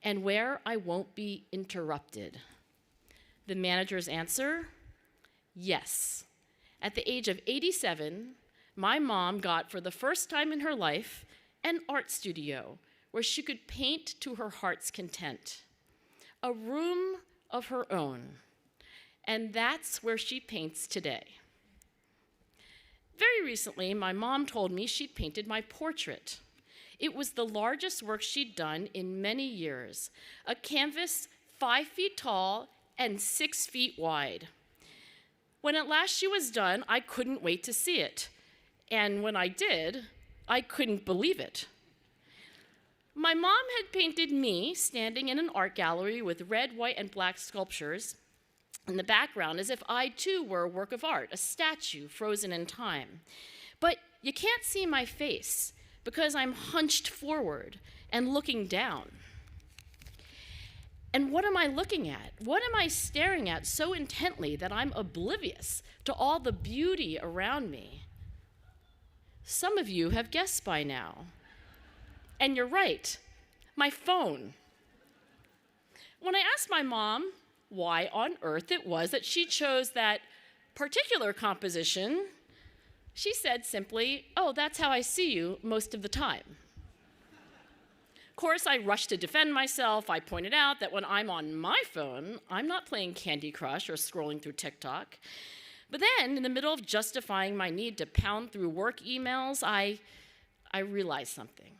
and where I won't be interrupted." The manager's answer? Yes. At the age of 87, my mom got, for the first time in her life, an art studio where she could paint to her heart's content. A room of her own. And that's where she paints today. Very recently, my mom told me she'd painted my portrait. It was the largest work she'd done in many years, a canvas 5 feet tall and 6 feet wide. When at last she was done, I couldn't wait to see it. And when I did, I couldn't believe it. My mom had painted me standing in an art gallery with red, white, and black sculptures in the background, as if I too were a work of art, a statue frozen in time. But you can't see my face because I'm hunched forward and looking down. And what am I looking at? What am I staring at so intently that I'm oblivious to all the beauty around me? Some of you have guessed by now. And you're right, my phone. When I asked my mom why on earth it was that she chose that particular composition, she said simply, "Oh, that's how I see you most of the time." Of course, I rushed to defend myself. I pointed out that when I'm on my phone, I'm not playing Candy Crush or scrolling through TikTok. But then, in the middle of justifying my need to pound through work emails, I realized something.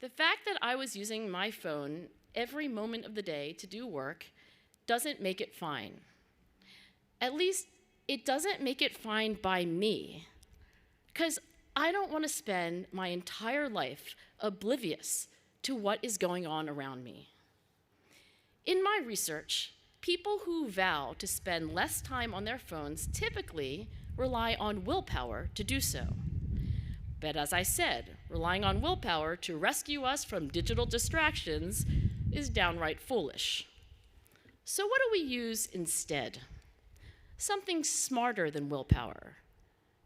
The fact that I was using my phone every moment of the day to do work doesn't make it fine. At least, it doesn't make it fine by me, because I don't want to spend my entire life oblivious to what is going on around me. In my research, people who vow to spend less time on their phones typically rely on willpower to do so. But as I said, relying on willpower to rescue us from digital distractions is downright foolish. So what do we use instead? Something smarter than willpower: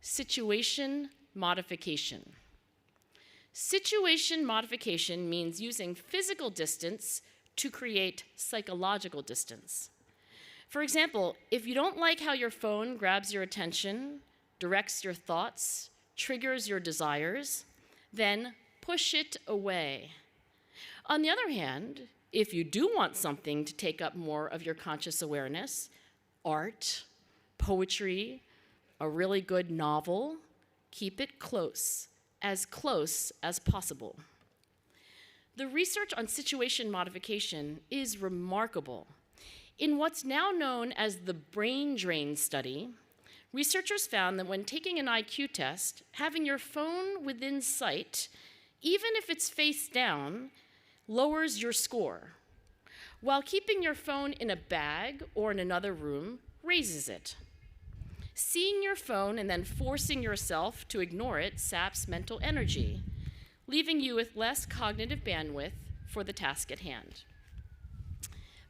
situation modification. Situation modification means using physical distance to create psychological distance. For example, if you don't like how your phone grabs your attention, directs your thoughts, triggers your desires, then push it away. On the other hand, if you do want something to take up more of your conscious awareness, art, poetry, a really good novel, keep it close as possible. The research on situation modification is remarkable. In what's now known as the brain drain study, Researchers found that when taking an IQ test, having your phone within sight, even if it's face down, lowers your score, while keeping your phone in a bag or in another room raises it. Seeing your phone and then forcing yourself to ignore it saps mental energy, leaving you with less cognitive bandwidth for the task at hand.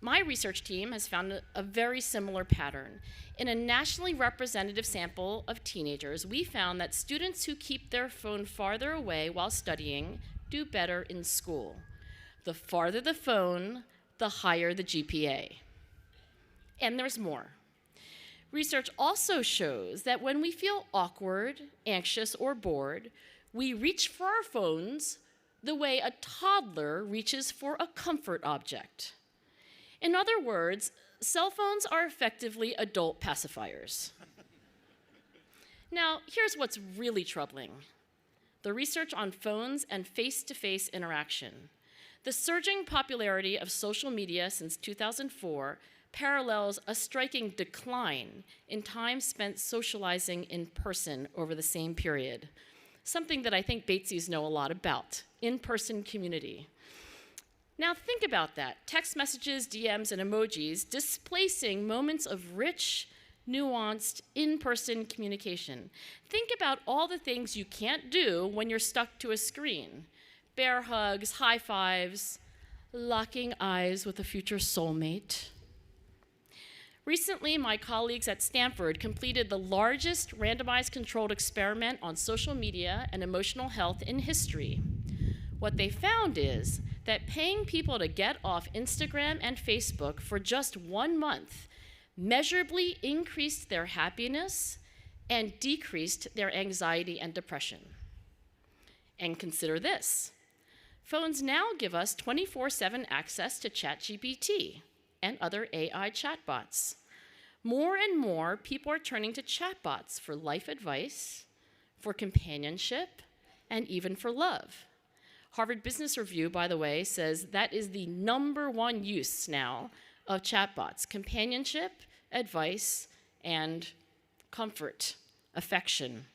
My research team has found a very similar pattern. In a nationally representative sample of teenagers, we found that students who keep their phone farther away while studying do better in school. The farther the phone, the higher the GPA. And there's more. Research also shows that when we feel awkward, anxious, or bored, we reach for our phones the way a toddler reaches for a comfort object. In other words, cell phones are effectively adult pacifiers. Now, here's what's really troubling: the research on phones and face-to-face interaction. The surging popularity of social media since 2004 parallels a striking decline in time spent socializing in person over the same period, something that I think Batesies know a lot about: in-person community. Now think about that: text messages, DMs, and emojis displacing moments of rich, nuanced, in-person communication. Think about all the things you can't do when you're stuck to a screen: bear hugs, high fives, locking eyes with a future soulmate. Recently, my colleagues at Stanford completed the largest randomized controlled experiment on social media and emotional health in history. What they found is that paying people to get off Instagram and Facebook for just 1 month measurably increased their happiness and decreased their anxiety and depression. And consider this: phones now give us 24/7 access to ChatGPT and other AI chatbots. More and more people are turning to chatbots for life advice, for companionship, and even for love. Harvard Business Review, by the way, says that is the #1 use now of chatbots: companionship, advice, and comfort, affection.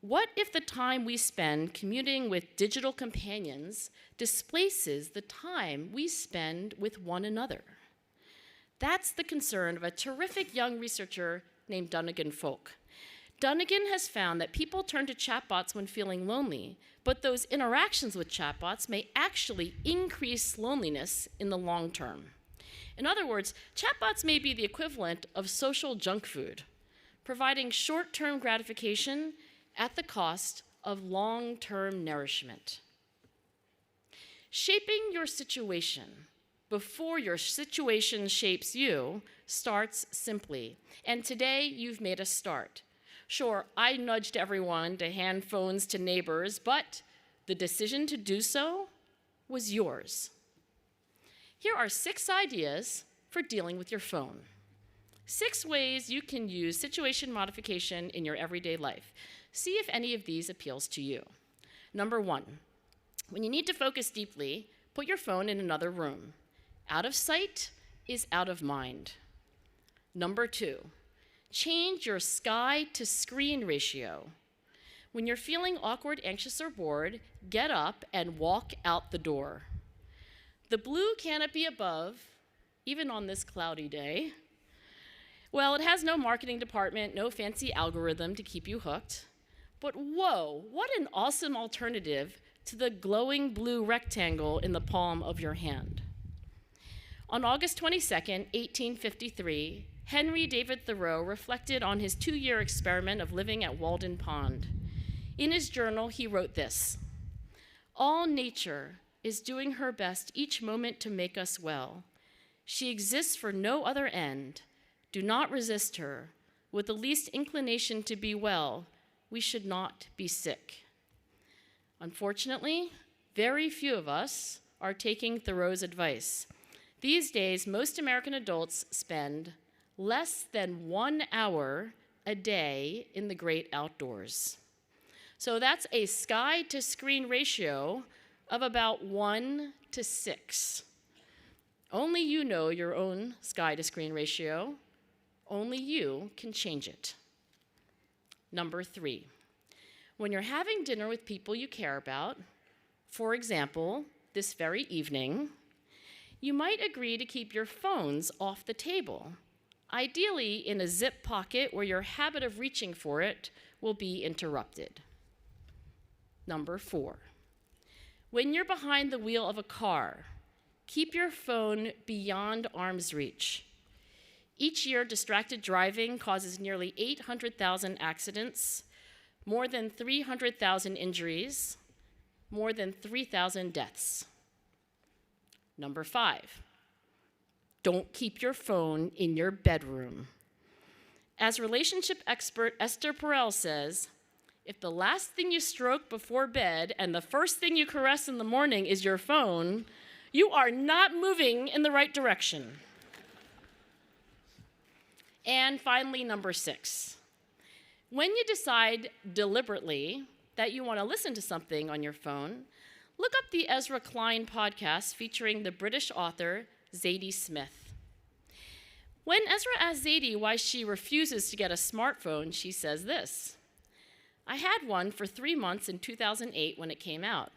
What if the time we spend commuting with digital companions displaces the time we spend with one another? That's the concern of a terrific young researcher named Dunnigan Folk. Dunnigan has found that people turn to chatbots when feeling lonely, but those interactions with chatbots may actually increase loneliness in the long term. In other words, chatbots may be the equivalent of social junk food, providing short-term gratification at the cost of long-term nourishment. Shaping your situation before your situation shapes you starts simply, and today you've made a start. Sure, I nudged everyone to hand phones to neighbors, but the decision to do so was yours. Here are 6 ideas for dealing with your phone. 6 ways you can use situation modification in your everyday life. See if any of these appeals to you. Number 1, when you need to focus deeply, put your phone in another room. Out of sight is out of mind. Number 2, change your sky to screen ratio. When you're feeling awkward, anxious, or bored, get up and walk out the door. The blue canopy above, even on this cloudy day, well, it has no marketing department, no fancy algorithm to keep you hooked. But whoa, what an awesome alternative to the glowing blue rectangle in the palm of your hand. On August 22nd, 1853, Henry David Thoreau reflected on his 2-year experiment of living at Walden Pond. In his journal, he wrote this: "All nature is doing her best each moment to make us well. She exists for no other end. Do not resist her. With the least inclination to be well, we should not be sick." Unfortunately, very few of us are taking Thoreau's advice. These days, most American adults spend less than 1 hour a day in the great outdoors. So that's a sky to screen ratio of about 1 to 6. Only you know your own sky to screen ratio. Only you can change it. Number 3, when you're having dinner with people you care about, for example, this very evening, you might agree to keep your phones off the table, ideally in a zip pocket where your habit of reaching for it will be interrupted. Number 4, when you're behind the wheel of a car, keep your phone beyond arm's reach. Each year, distracted driving causes nearly 800,000 accidents, more than 300,000 injuries, more than 3,000 deaths. Number 5, don't keep your phone in your bedroom. As relationship expert Esther Perel says, if the last thing you stroke before bed and the first thing you caress in the morning is your phone, you are not moving in the right direction. And finally, number 6, when you decide deliberately that you want to listen to something on your phone, look up the Ezra Klein podcast featuring the British author Zadie Smith. When Ezra asks Zadie why she refuses to get a smartphone, she says this: I had one for 3 months in 2008 when it came out.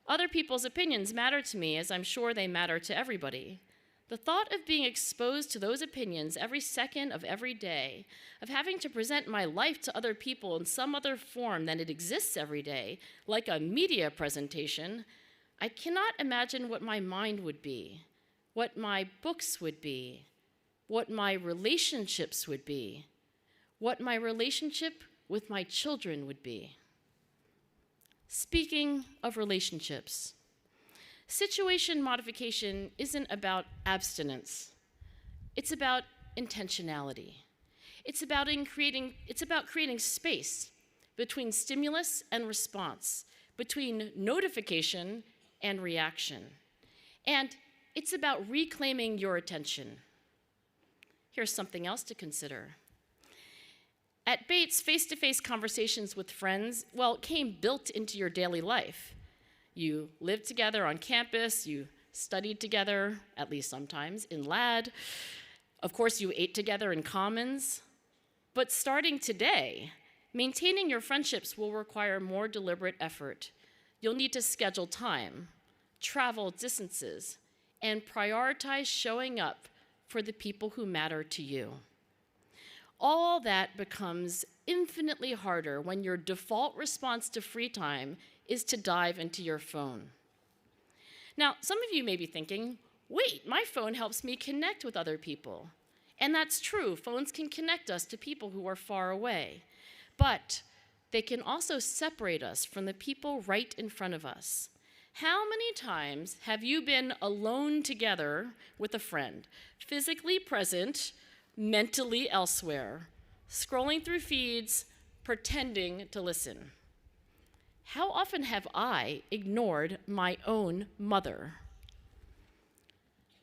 Other people's opinions matter to me, as I'm sure they matter to everybody. The thought of being exposed to those opinions every second of every day, of having to present my life to other people in some other form than it exists every day, like a media presentation, I cannot imagine what my mind would be, what my books would be, what my relationships would be, what my relationship with my children would be. Speaking of relationships, situation modification isn't about abstinence. It's about intentionality. It's about creating space between stimulus and response, between notification and reaction. And it's about reclaiming your attention. Here's something else to consider. At Bates, face-to-face conversations with friends, came built into your daily life. You lived together on campus, you studied together, at least sometimes, in LAD. Of course, you ate together in Commons. But starting today, maintaining your friendships will require more deliberate effort. You'll need to schedule time, travel distances, and prioritize showing up for the people who matter to you. All that becomes infinitely harder when your default response to free time is to dive into your phone. Now, some of you may be thinking, wait, my phone helps me connect with other people. And that's true, phones can connect us to people who are far away. But they can also separate us from the people right in front of us. How many times have you been alone together with a friend, physically present, mentally elsewhere, scrolling through feeds, pretending to listen? How often have I ignored my own mother?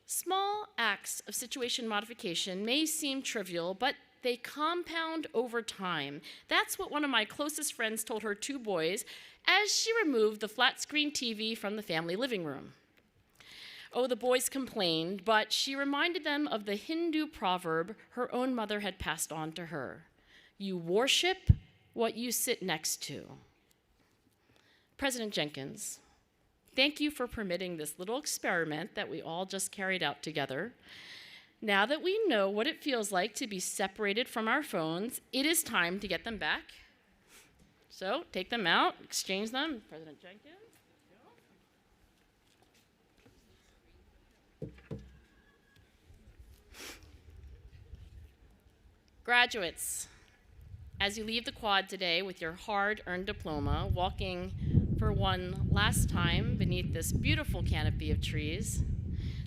Small acts of situation modification may seem trivial, but they compound over time. That's what one of my closest friends told her 2 boys as she removed the flat-screen TV from the family living room. Oh, the boys complained, but she reminded them of the Hindu proverb her own mother had passed on to her: you worship what you sit next to. President Jenkins, thank you for permitting this little experiment that we all just carried out together. Now that we know what it feels like to be separated from our phones, it is time to get them back. So take them out, exchange them. President Jenkins. Graduates, as you leave the quad today with your hard-earned diploma, walking for one last time beneath this beautiful canopy of trees,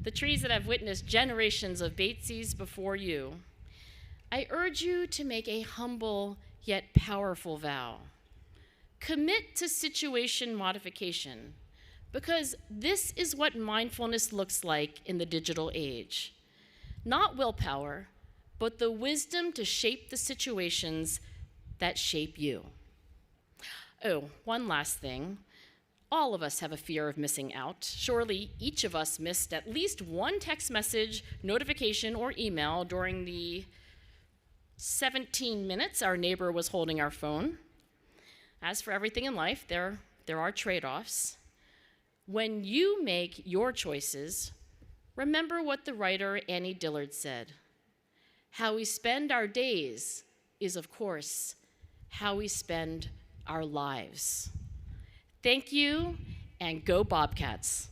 the trees that have witnessed generations of Bateses before you, I urge you to make a humble yet powerful vow. Commit to situation modification, because this is what mindfulness looks like in the digital age. Not willpower, but the wisdom to shape the situations that shape you. Oh, one last thing. All of us have a fear of missing out. Surely each of us missed at least one text message, notification, or email during the 17 minutes, our neighbor was holding our phone. As for everything in life, there are trade-offs. When you make your choices, remember what the writer Annie Dillard said. How we spend our days is, of course, how we spend our lives. Thank you, and go Bobcats.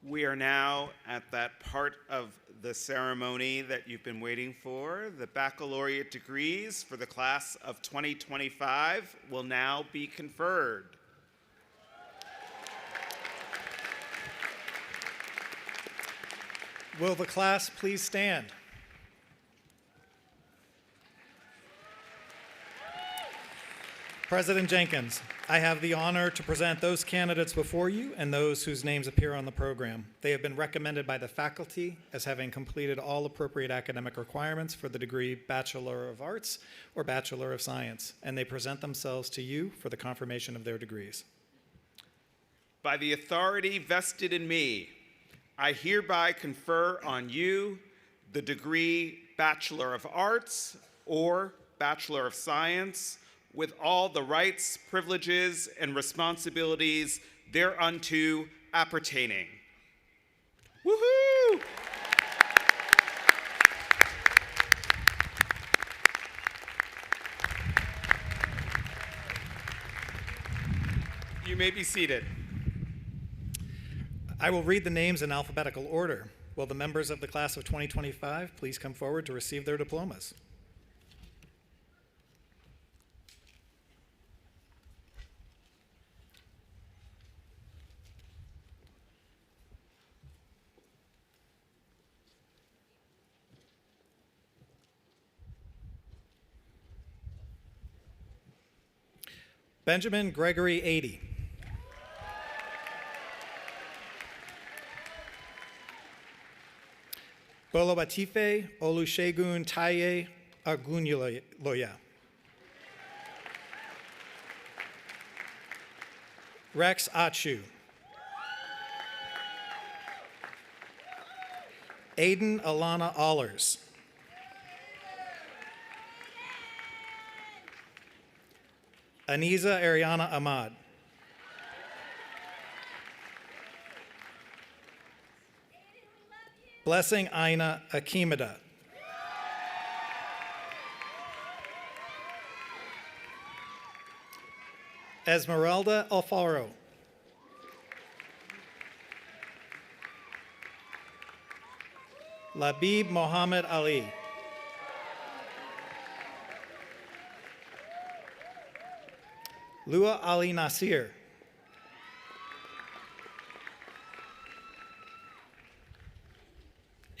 We are now at that part of the ceremony that you've been waiting for. The baccalaureate degrees for the class of 2025 will now be conferred. Will the class please stand? President Jenkins, I have the honor to present those candidates before you and those whose names appear on the program. They have been recommended by the faculty as having completed all appropriate academic requirements for the degree Bachelor of Arts or Bachelor of Science, and they present themselves to you for the confirmation of their degrees. By the authority vested in me, I hereby confer on you the degree Bachelor of Arts or Bachelor of Science with all the rights, privileges, and responsibilities thereunto appertaining. Woohoo! You may be seated. I will read the names in alphabetical order. Will the members of the class of 2025 please come forward to receive their diplomas? Benjamin Gregory 80. Bolobatife Olusegun Taye Agunloya. Rex Achu. Aiden Alana Allers. Aniza Ariana Ahmad. Blessing Aina Akimada. Esmeralda Alfaro. Labib Mohammed Ali. Lua Ali Nasir.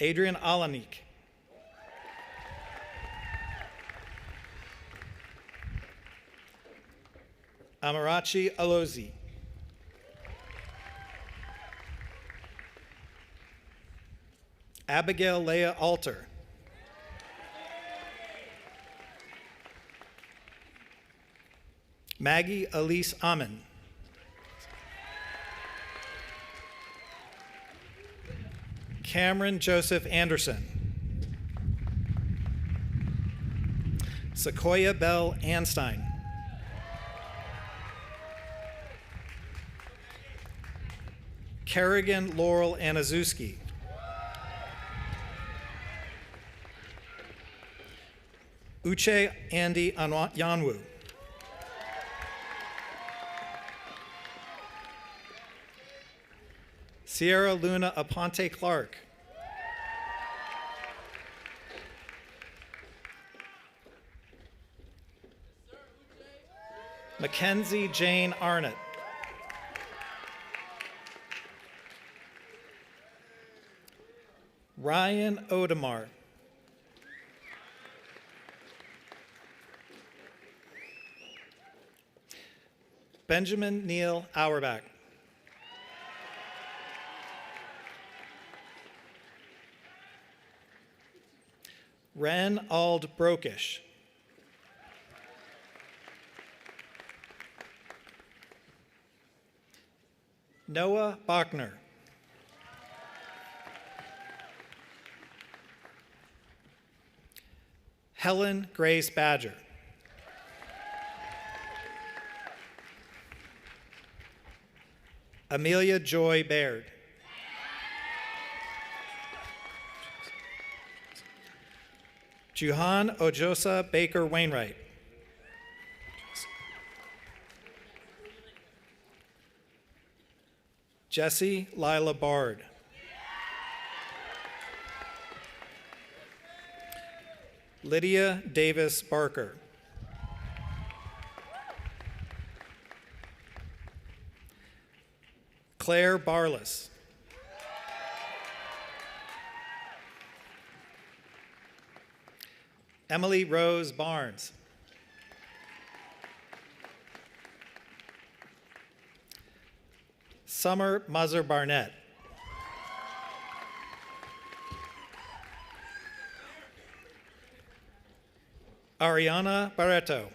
Adrian Alanik. Amarachi Alozi. Abigail Leah Alter. Maggie Elise Amin. Cameron Joseph Anderson. Sequoia Bell Anstein. Kerrigan Laurel Anazuski. Uche Andy Yanwu. Sierra Luna Aponte Clark. Mackenzie Jane Arnott. Ryan Odemar. Benjamin Neal Auerbach. Ren Ald Brokish. Noah Bachner. Helen Grace Badger. Amelia Joy Baird. Juhan Ojosa Baker Wainwright. Jesse Lila Bard. Lydia Davis Barker. Claire Barless. Emily Rose Barnes. Summer Muzzer Barnett. Ariana Barreto.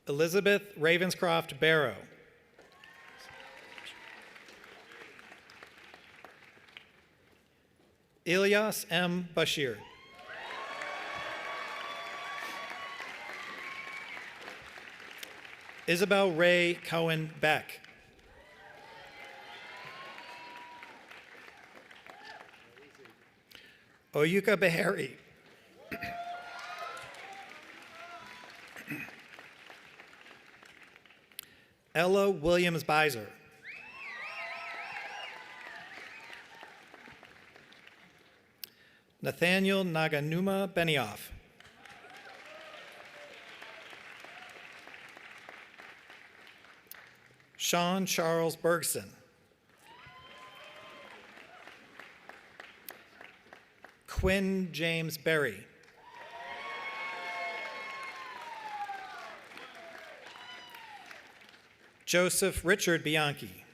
Elizabeth Ravenscroft Barrow. Ilyas M. Bashir. Isabel Ray Cohen Beck. Oyuka Behari. Ella Williams Beiser. Nathaniel Naganuma Benioff. Sean Charles Bergson. Quinn James Berry. Joseph Richard Bianchi.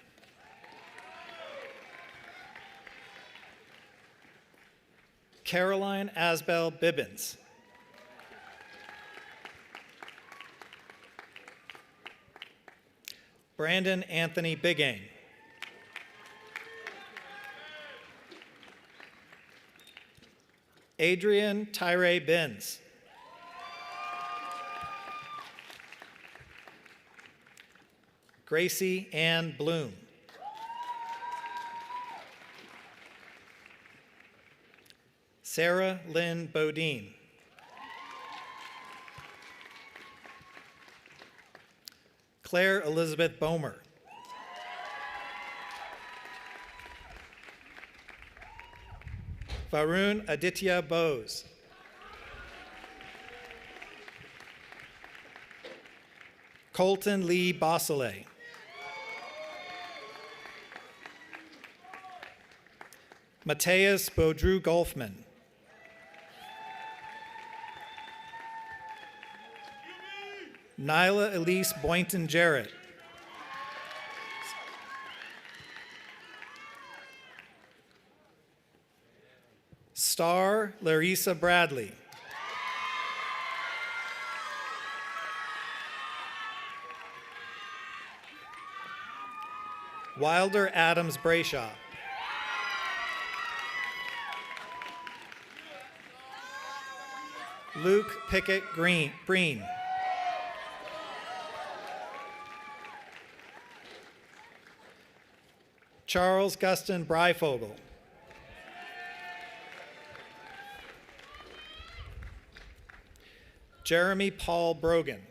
Caroline Asbel Bibbins. Brandon Anthony Bigane. Adrian Tyre Binns. Gracie Ann Bloom. Sarah Lynn Bodine. Claire Elizabeth Bomer. Varun Aditya Bose. Colton Lee Bossele. Mateus Baudru Golfman. Nyla Elise Boynton Jarrett. Star Larissa Bradley. Wilder Adams Brayshaw. Luke Pickett Breen. Charles Guston Breifogel. Jeremy Paul Brogan.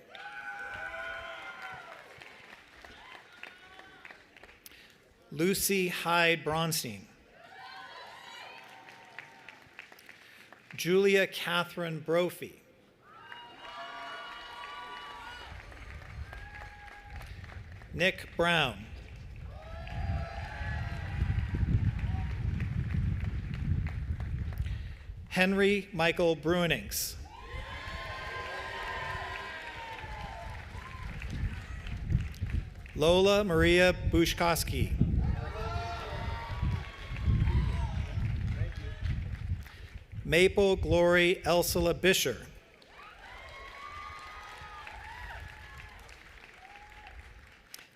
Lucy Hyde Bronstein. Julia Catherine Brophy. Nick Brown. Henry Michael Bruinings. Lola Maria Bushkowski. Maple Glory Elsula Bisher.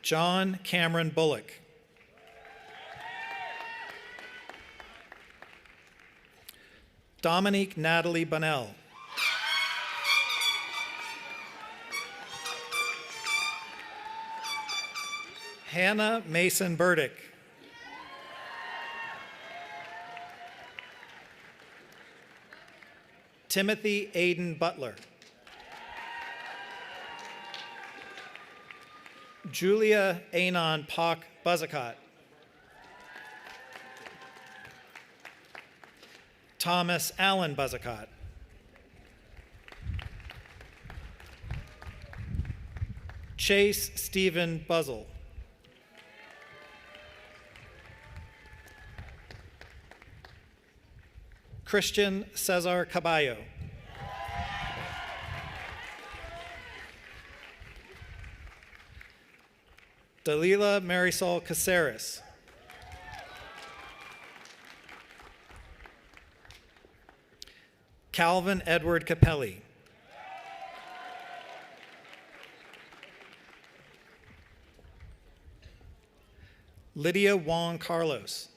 John Cameron Bullock. Dominique Natalie Bunnell. Hannah Mason Burdick. Timothy Aiden Butler. Julia Anon Pak Buzzacott. Thomas Allen Buzzacott. Chase Stephen Buzzle. Christian Cesar Caballo. Dalila Marisol Caceres. Calvin Edward Capelli. Lydia Wong Carlos.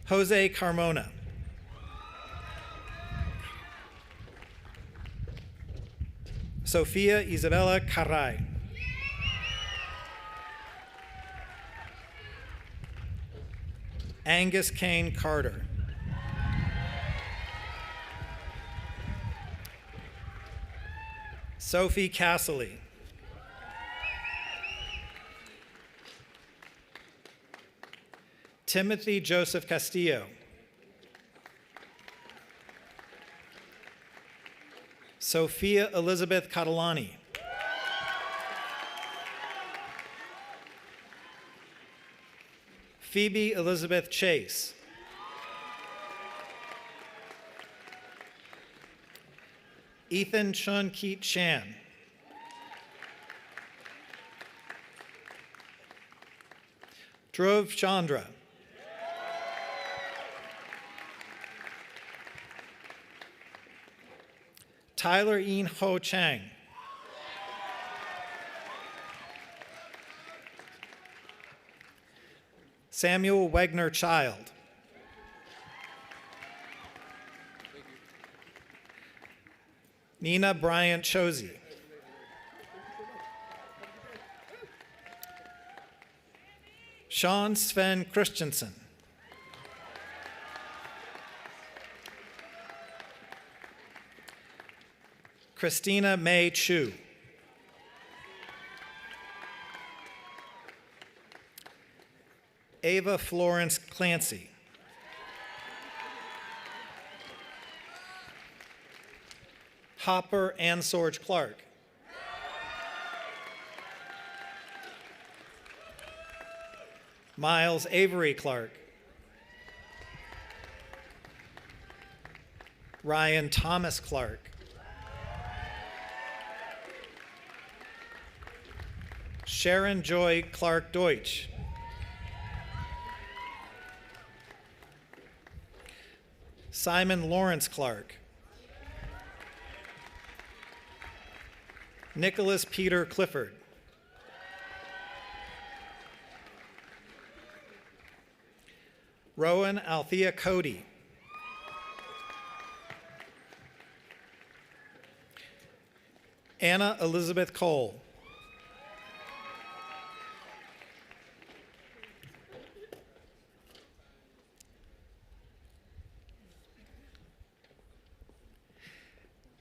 Jose Carmona. Sofia Isabella Carray. Angus Kane Carter. Sophie Casserly. Timothy Joseph Castillo. Sophia Elizabeth Catalani. Phoebe Elizabeth Chase. Ethan Chun Keat Chan. Dhruv Chandra. Tyler Ian Ho Chang. Samuel Wegner Child. Nina Bryant Chosey. Sean Sven Christensen. Christina May Chu. Ava Florence Clancy. Hopper Ann Sorge Clark. Miles Avery Clark. Ryan Thomas Clark. Sharon Joy Clark Deutsch. Simon Lawrence Clark. Nicholas Peter Clifford. Rowan Althea Cody. Anna Elizabeth Cole.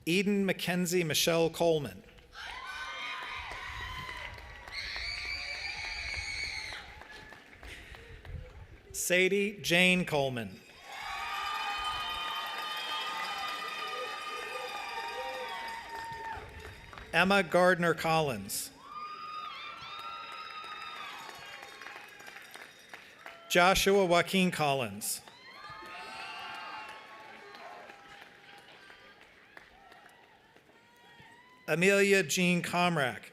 Eden Mackenzie Michelle Coleman. Sadie Jane Coleman. Emma Gardner Collins. Joshua Joaquin Collins. Amelia Jean Comrack.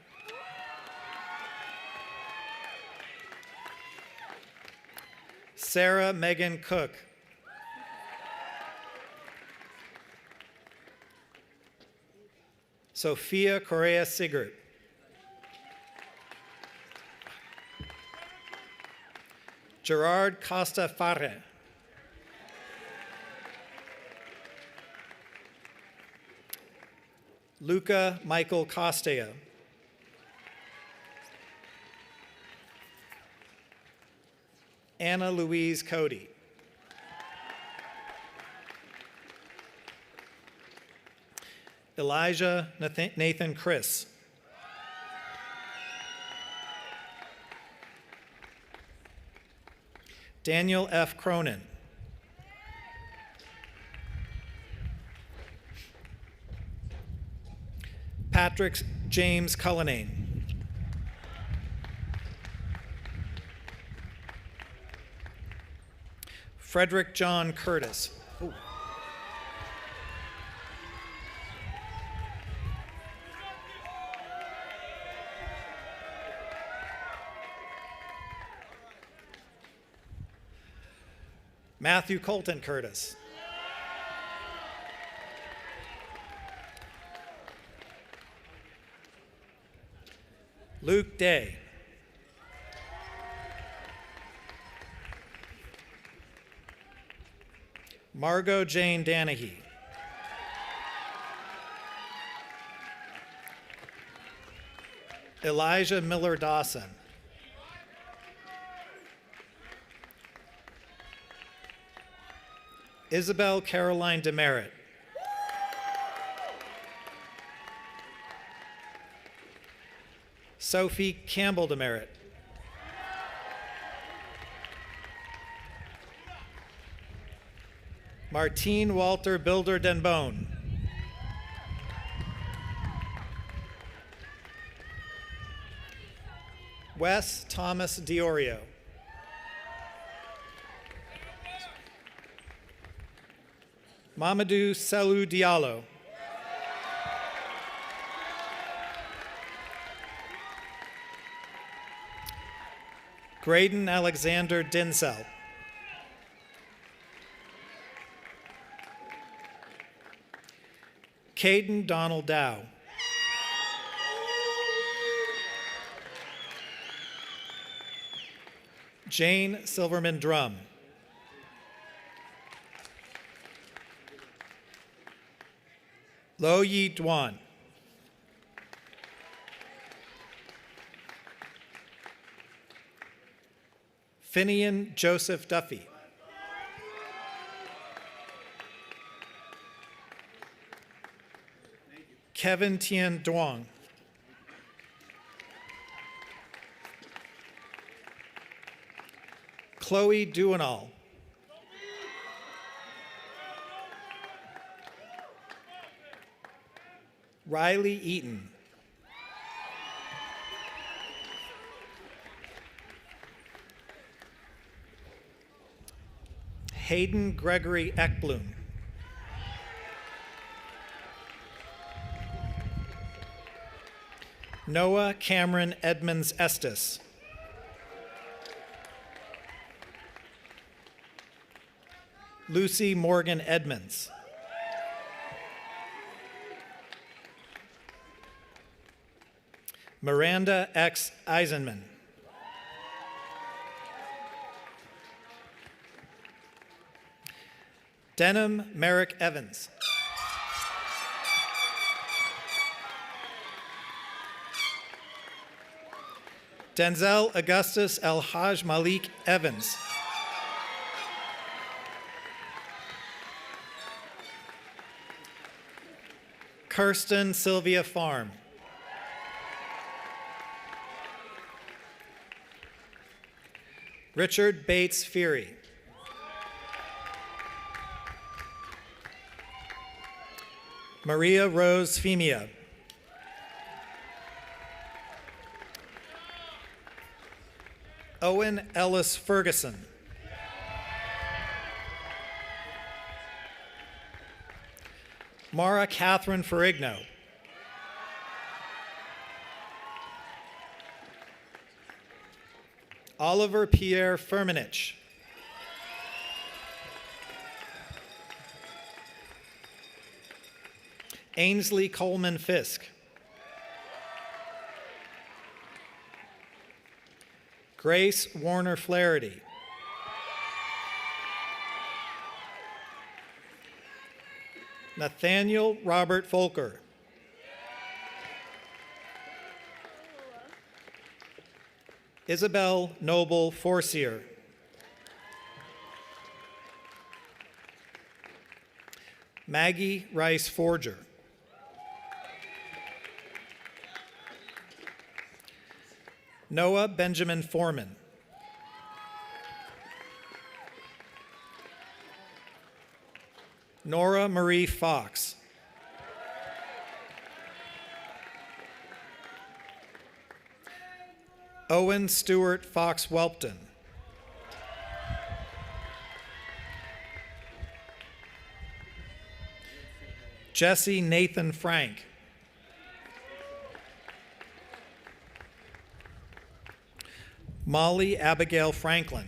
Sarah Megan Cook. Sophia Correa Sigert. Gerard Costa Farre. Luca Michael Costea. Anna Louise Cody. Elijah Nathan Chris. Daniel F. Cronin. Patrick James Cullinane. Frederick John Curtis. Ooh. Matthew Colton Curtis. Luke Day. Margot Jane Danahy. Elijah Miller Dawson. Isabel Caroline Demerit. Sophie Campbell Demerit. Martine Walter Builder Denbone. Wes Thomas Diorio. Mamadou Selou Diallo. Graydon Alexander Dinsell. Caden Donald Dow. Jane Silverman Drum. Lo Yi Duan. Finian Joseph Duffy. Kevin Tien Duong. Chloe Duanal. Riley Eaton. Hayden Gregory Ekblom. Noah Cameron Edmonds Estes. Lucy Morgan Edmonds. Miranda X. Eisenman. Denham Merrick Evans. Denzel Augustus El Haj Malik Evans. Kirsten Sylvia Farm. Richard Bates Feary. Maria Rose Femia. Owen Ellis Ferguson. Mara Catherine Ferrigno. Oliver Pierre Firmenich. Ainsley Coleman Fisk. Grace Warner Flaherty. Nathaniel Robert Volker. Isabel Noble Forcier. Maggie Rice Forger. Noah Benjamin Foreman. Nora Marie Fox. Owen Stewart Fox Welpton. Jesse Nathan Frank. Molly Abigail Franklin.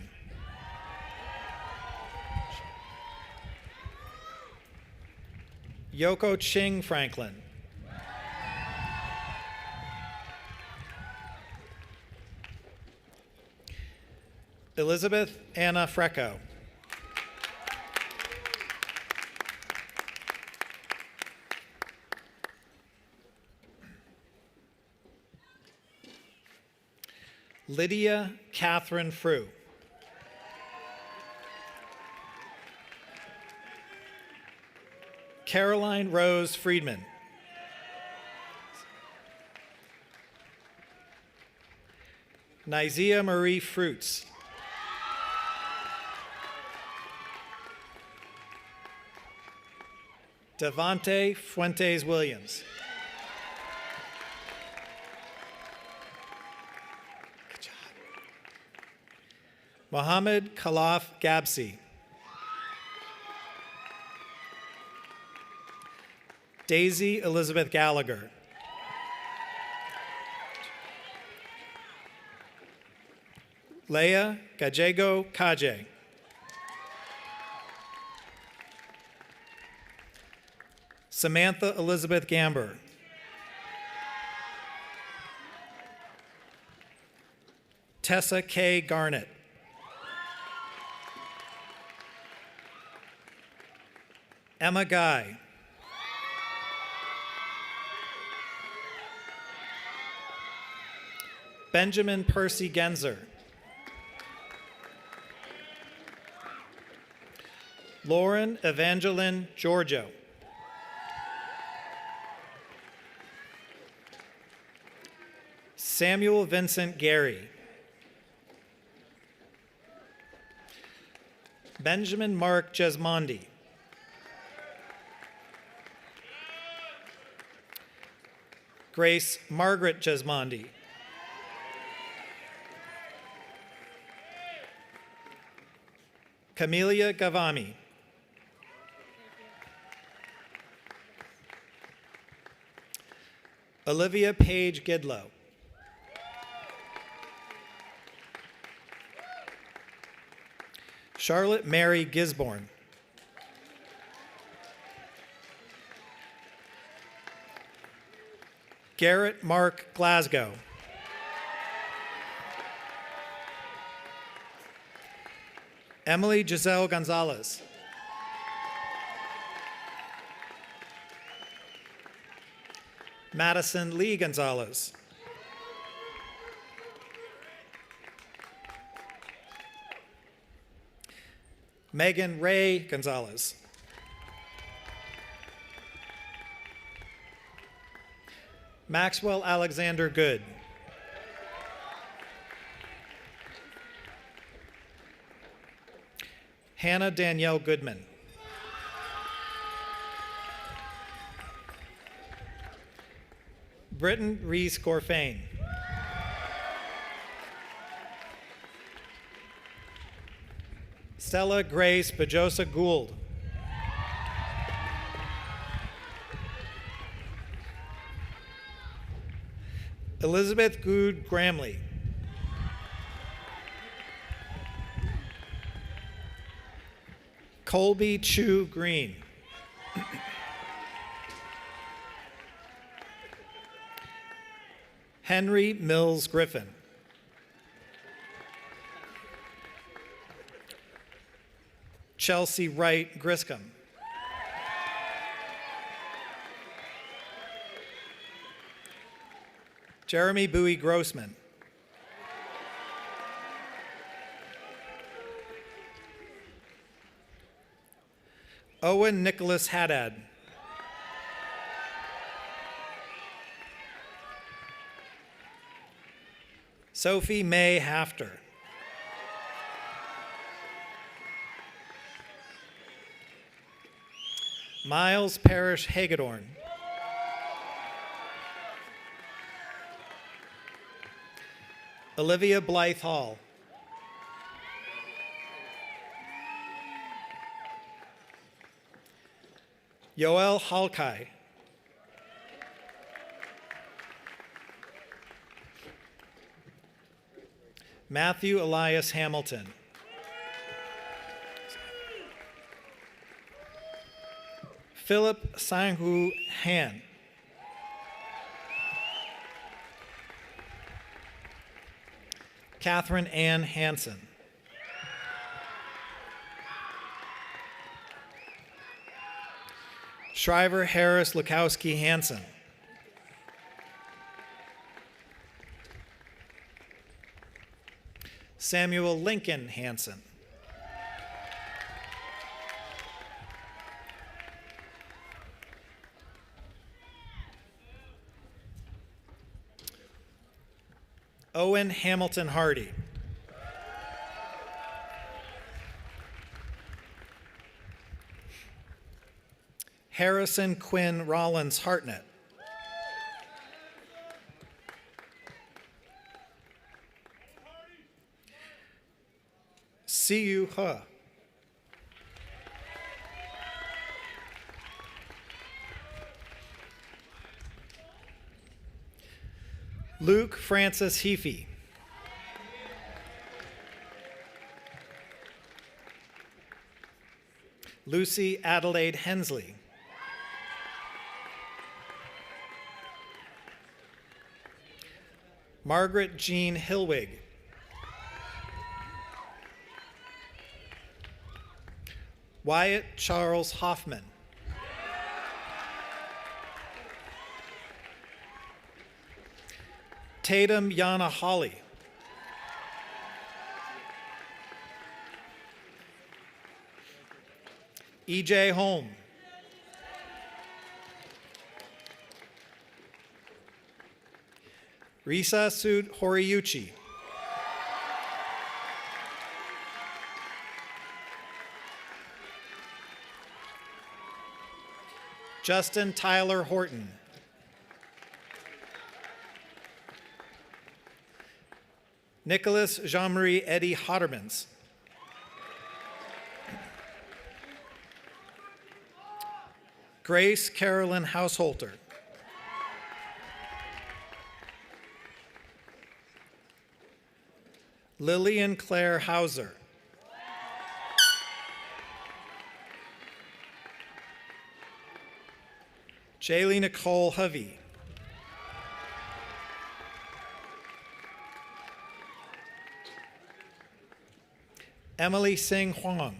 Yoko Ching Franklin. Elizabeth Anna Frecco. Lydia Catherine Frew. Caroline Rose Friedman. Nizia Marie Fruits. Devante Fuentes Williams. Good job. Mohammed Khalaf Gabsi. Daisy Elizabeth Gallagher. Leah Gajego Kaje. Samantha Elizabeth Gamber. Tessa K. Garnett. Emma Guy. Benjamin Percy Genzer. Lauren Evangeline Giorgio. Samuel Vincent Gary. Benjamin Mark Jesmondi. Grace Margaret Jesmondi. Camelia Gavami. Olivia Page Gidlow. Charlotte Mary Gisborne. Garrett Mark Glasgow. Emily Giselle Gonzalez. Madison Lee Gonzalez. Megan Ray Gonzalez. Maxwell Alexander Good. Hannah Danielle Goodman. Britton Reese Gorfain. Stella Grace Bajosa Gould. Elizabeth Good Gramley. Colby Chu Green. Henry Mills Griffin. Chelsea Wright Griscom. Jeremy Bowie Grossman. Owen Nicholas Haddad. Sophie May Hafter. Miles Parrish Hagedorn. Olivia Blythe Hall. Yoel Halkai. Matthew Elias Hamilton. Philip Sanghu Han. Catherine Ann Hansen. Shriver Harris Lukowski Hansen. Samuel Lincoln Hansen. Owen Hamilton Hardy. Harrison Quinn Rollins Hartnett. Siyu He. Luke Francis Heafy. Lucy Adelaide Hensley. Margaret Jean Hilwig. Wyatt Charles Hoffman. Tatum Yana Hawley. E.J. Holm. Risa Sud Horiuchi. Justin Tyler Horton. Nicholas Jean-Marie Eddie Hottermans. Grace Carolyn Hausholter. Lillian Claire Hauser. Jaylee Nicole Hovey. Emily Singh Huang.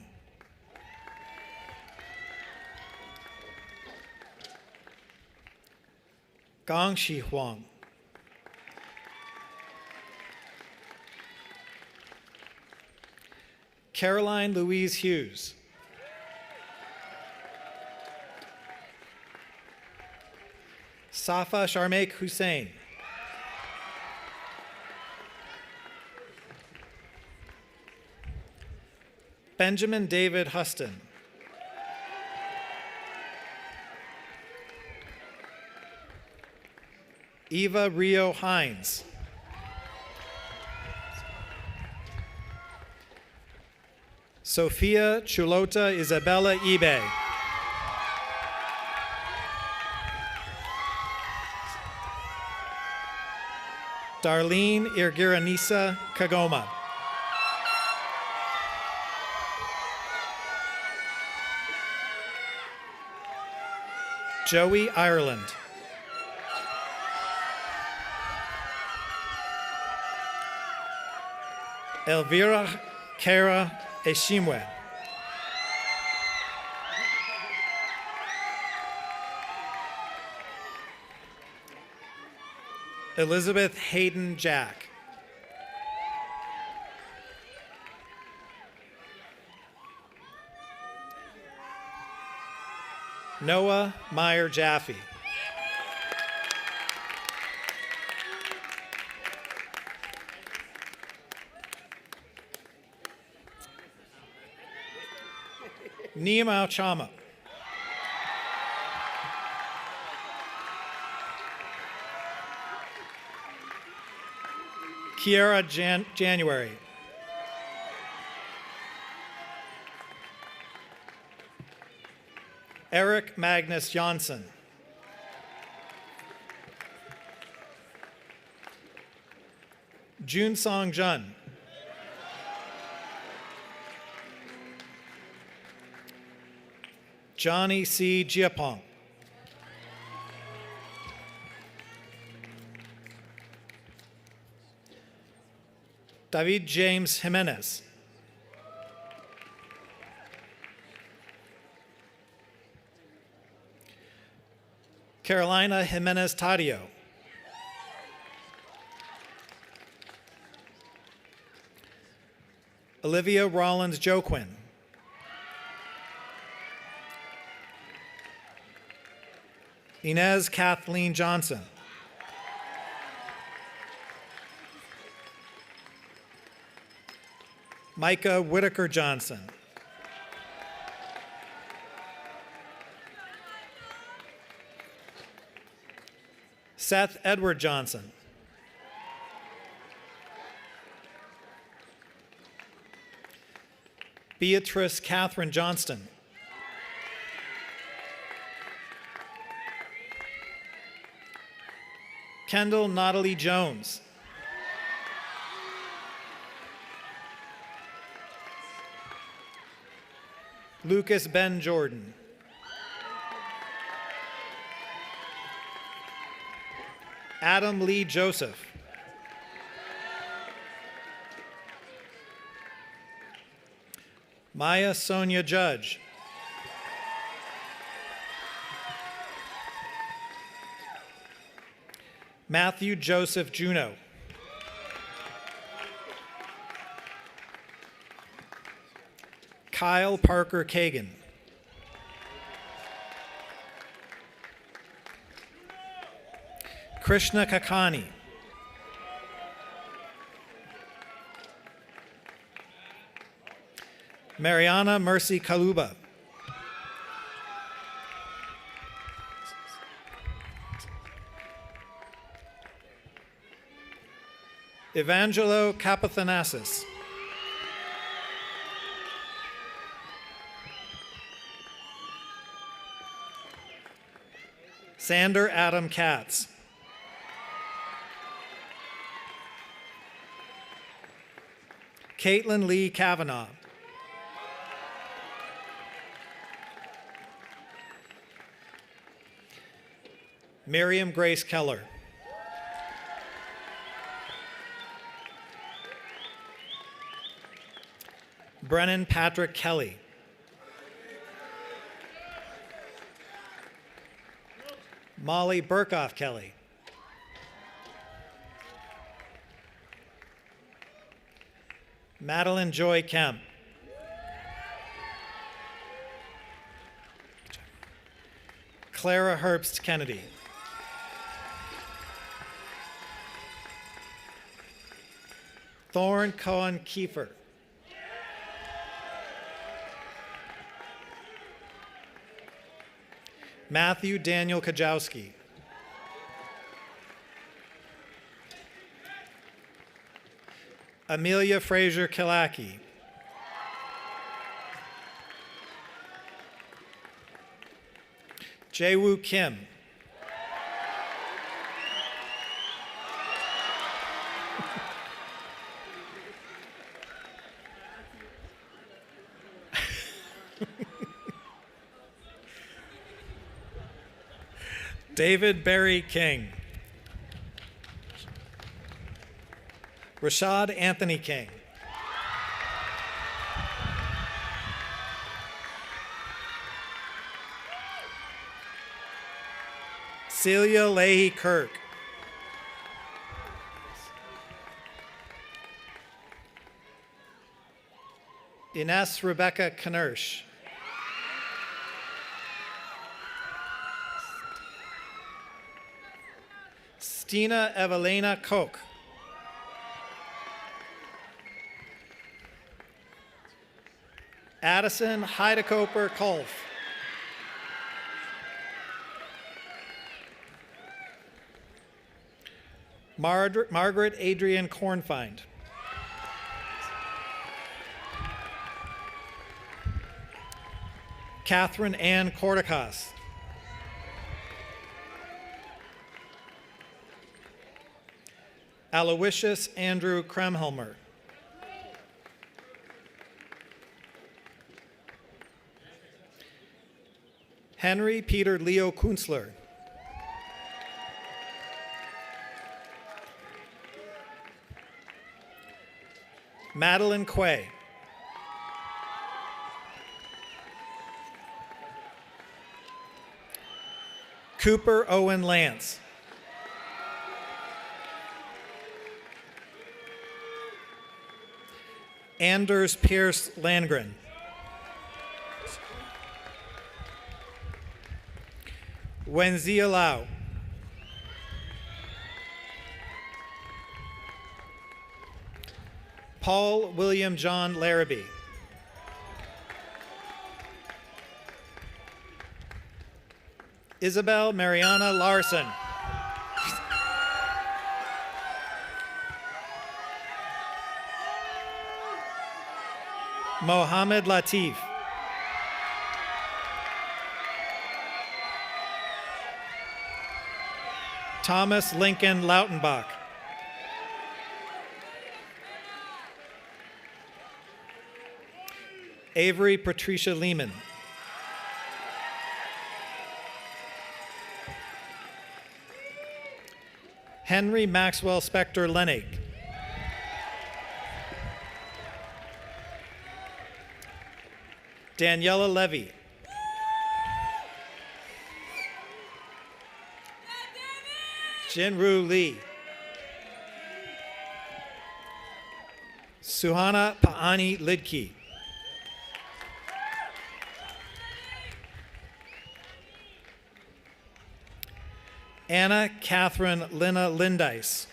Gongxi Huang. Caroline Louise Hughes. Safa Sharmaik Hussein. Benjamin David Huston. Eva Rio Hines. Sophia Chulota Isabella Ibe. Darlene Irgiranisa Kagoma. Joey Ireland. Elvira Kara Eshimwe. Elizabeth Hayden Jack. Noah Meyer Jaffe. Nima Chama. Kiara January. Eric Magnus Janssen. Jun Song Jun. Johnny C. Giapong. David James Jimenez. Carolina Jimenez Tadio. Olivia Rollins Joquin. Inez Kathleen Johnson. Micah Whitaker Johnson. Seth Edward Johnson. Beatrice Catherine Johnston. Kendall Natalie Jones. Lucas Ben Jordan. Adam Lee Joseph. Maya Sonia Judge. Matthew Joseph Juno. Kyle Parker Kagan. Krishna Kakani. Mariana Mercy Kaluba. Evangelo Kapathanasis. Sander Adam Katz. Caitlin Lee Kavanaugh. Miriam Grace Keller. Brennan Patrick Kelly. Molly Burkoff Kelly. Madeline Joy Kemp. Clara Herbst Kennedy. Thorne Cohen Kiefer. Matthew Daniel Kajowski. Amelia Fraser Kilaki. Jae-woo Kim. David Barry King. Rashad Anthony King. Celia Leahy Kirk. Ines Rebecca Knersch. Stina Evelina Koch. Addison Heidekoper Kolf. Margaret Adrian Kornfind. Catherine Ann Corticas. Aloysius Andrew Kremhelmer. Henry Peter Leo Kunzler. Madeline Quay. Cooper Owen Lance. Anders Pierce Landgren. Wenzia Lau. Paul William John Larrabee. Isabel Mariana Larson. Mohammed Latif. Thomas Lincoln Lautenbach. Avery Patricia Lehman. Henry Maxwell Spector Lenig. Daniela Levy. Jinru Lee. Suhana Paani Lidki. Anna Catherine Lina Lindice.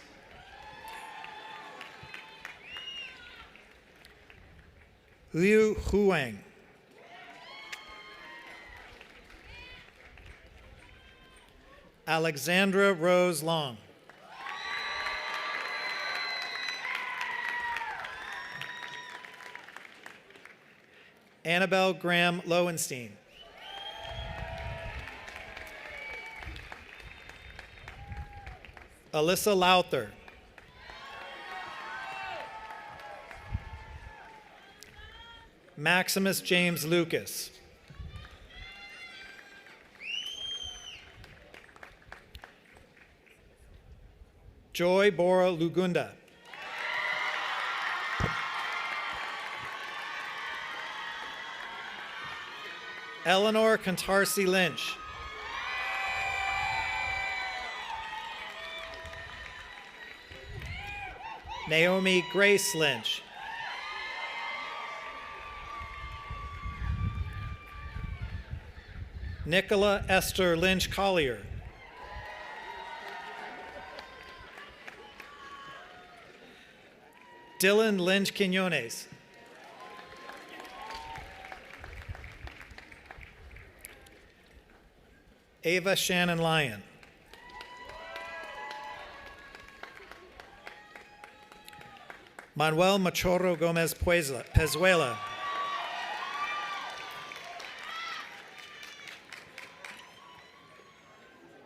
Liu Huang. Alexandra Rose Long. Annabelle Graham Lowenstein. Alyssa Lowther. Maximus James Lucas. Joy Bora Lugunda. Eleanor Cantarsi Lynch. Naomi Grace Lynch. Nicola Esther Lynch Collier. Dylan Lynch Quinones. Ava Shannon Lyon. Manuel Machorro Gomez Pezuela.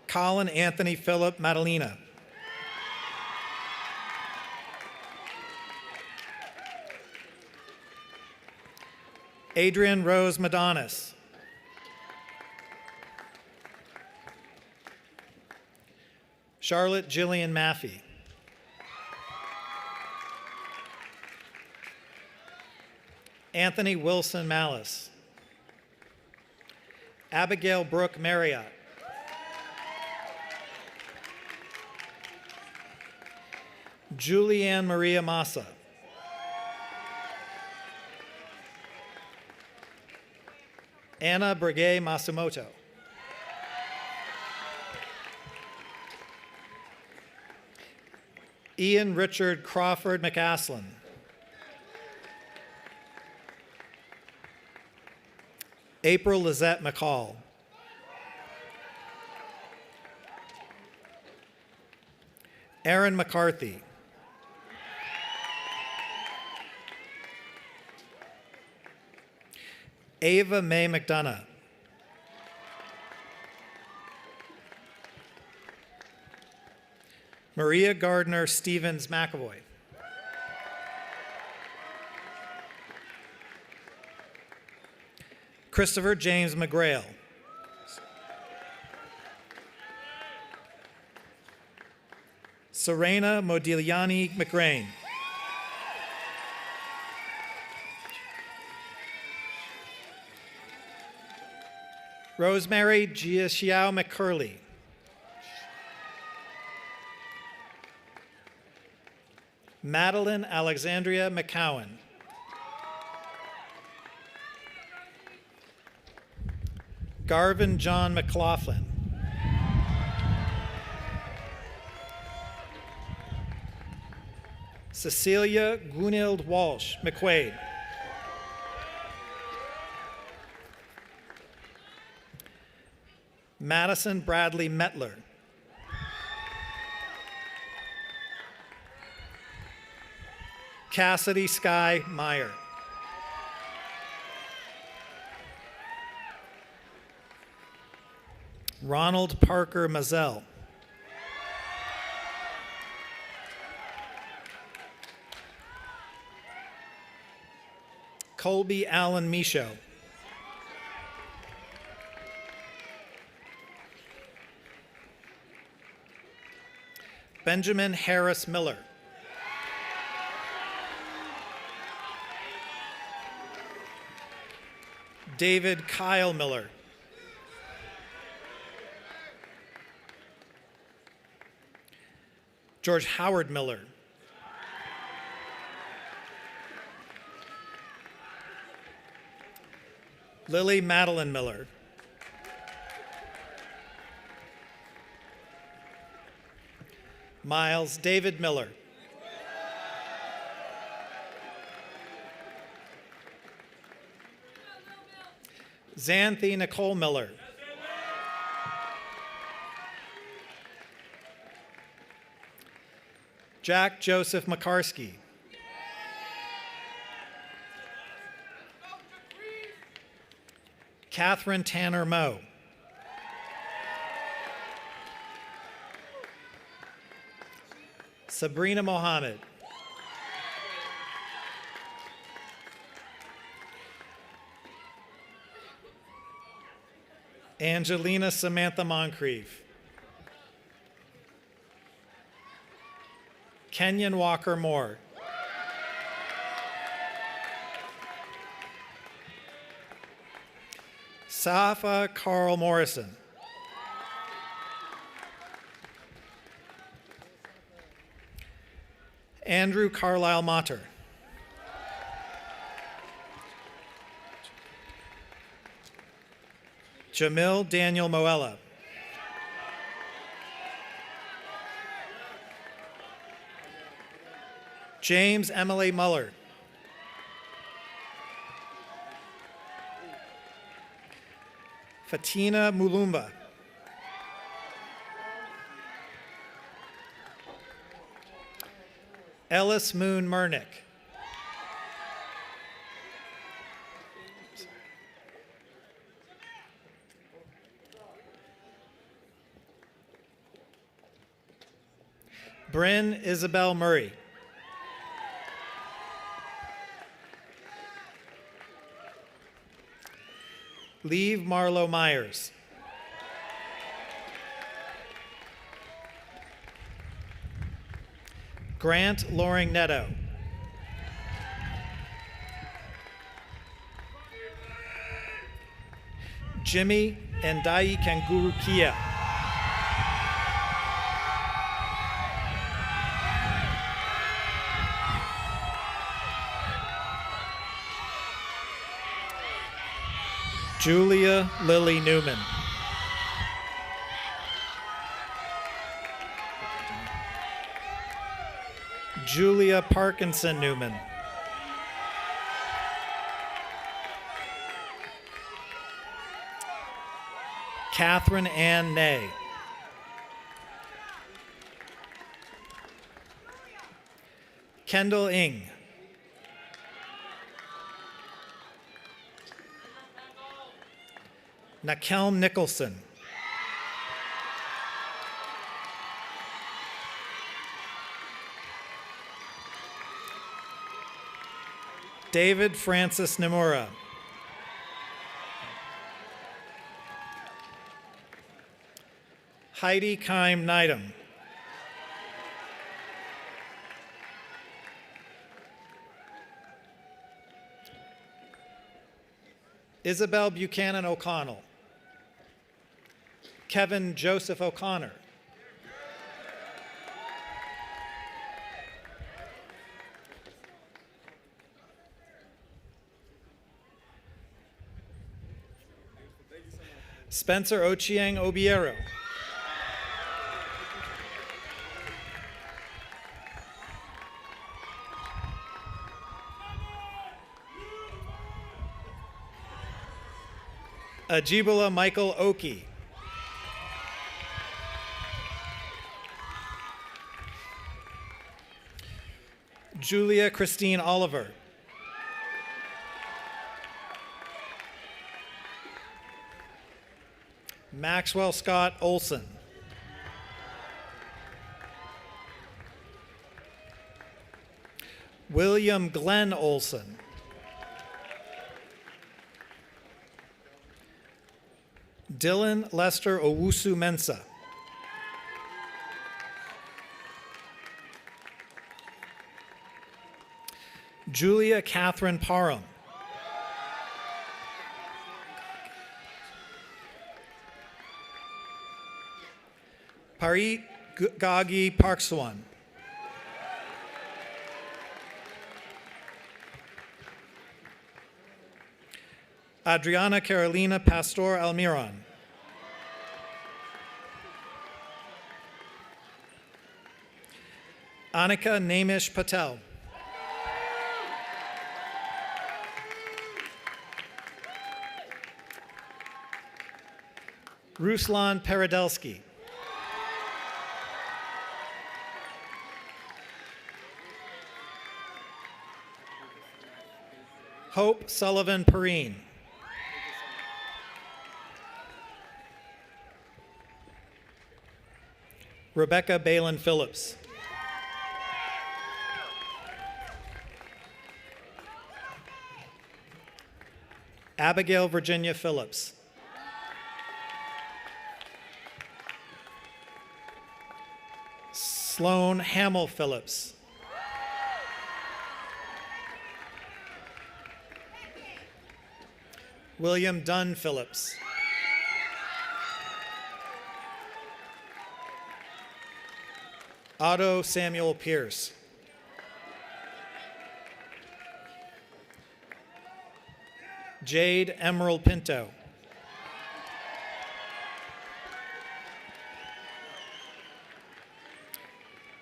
Colin Anthony Philip Madalena. Adrian Rose Madonis. Charlotte Jillian Maffey. Anthony Wilson Malice. Abigail Brooke Marriott. Julianne Maria Massa. Anna Brigay Masumoto. Ian Richard Crawford McAslan. April Lizette McCall. Aaron McCarthy. Ava Mae McDonough. Maria Gardner Stevens McAvoy. Christopher James McGrail. Serena Modigliani McRain. Rosemary Giaxiao McCurley. Madeline Alexandria McCowan. Garvin John McLaughlin. Cecilia Gunild Walsh McQuaid. Madison Bradley Metler. Cassidy Sky Meyer. Ronald Parker Mazel. Colby Allen Michaud. Benjamin Harris Miller. David Kyle Miller. George Howard Miller. Lily Madeline Miller. Miles David Miller. Xanthi Nicole Miller. Jack Joseph McCarsky. Catherine Tanner Moe. Sabrina Mohammed. Angelina Samantha Moncrief. Kenyon Walker Moore. Safa Carl Morrison. Andrew Carlisle Motter. Jamil Daniel Moella. James Emily Muller. Fatina Mulumba. Ellis Moon Murnick. Bryn Isabel Murray. Leave Marlo Myers. Grant Loring Netto. Jimmy Ndai Kanguru Kia. Julia Lily Newman. Julia Parkinson Newman. Catherine Ann Ney. Kendall Ing. Nakelm Nicholson. David Francis Nomura. Heidi Keim Neidam. Isabel Buchanan O'Connell. Kevin Joseph O'Connor. Spencer Ochieng Obiero. Ajibola Michael Oki. Julia Christine Oliver. Maxwell Scott Olson. William Glenn Olson. Dylan Lester Owusu Mensah. Julia Catherine Parham. Parit Gagi Parkswan. Adriana Carolina Pastor Almiron. Anika Namish Patel. Ruslan Peredelsky. Hope Sullivan Perrine. Rebecca Balin Phillips. Abigail Virginia Phillips. Sloan Hamill Phillips. William Dunn Phillips. Otto Samuel Pierce. Jade Emerald Pinto.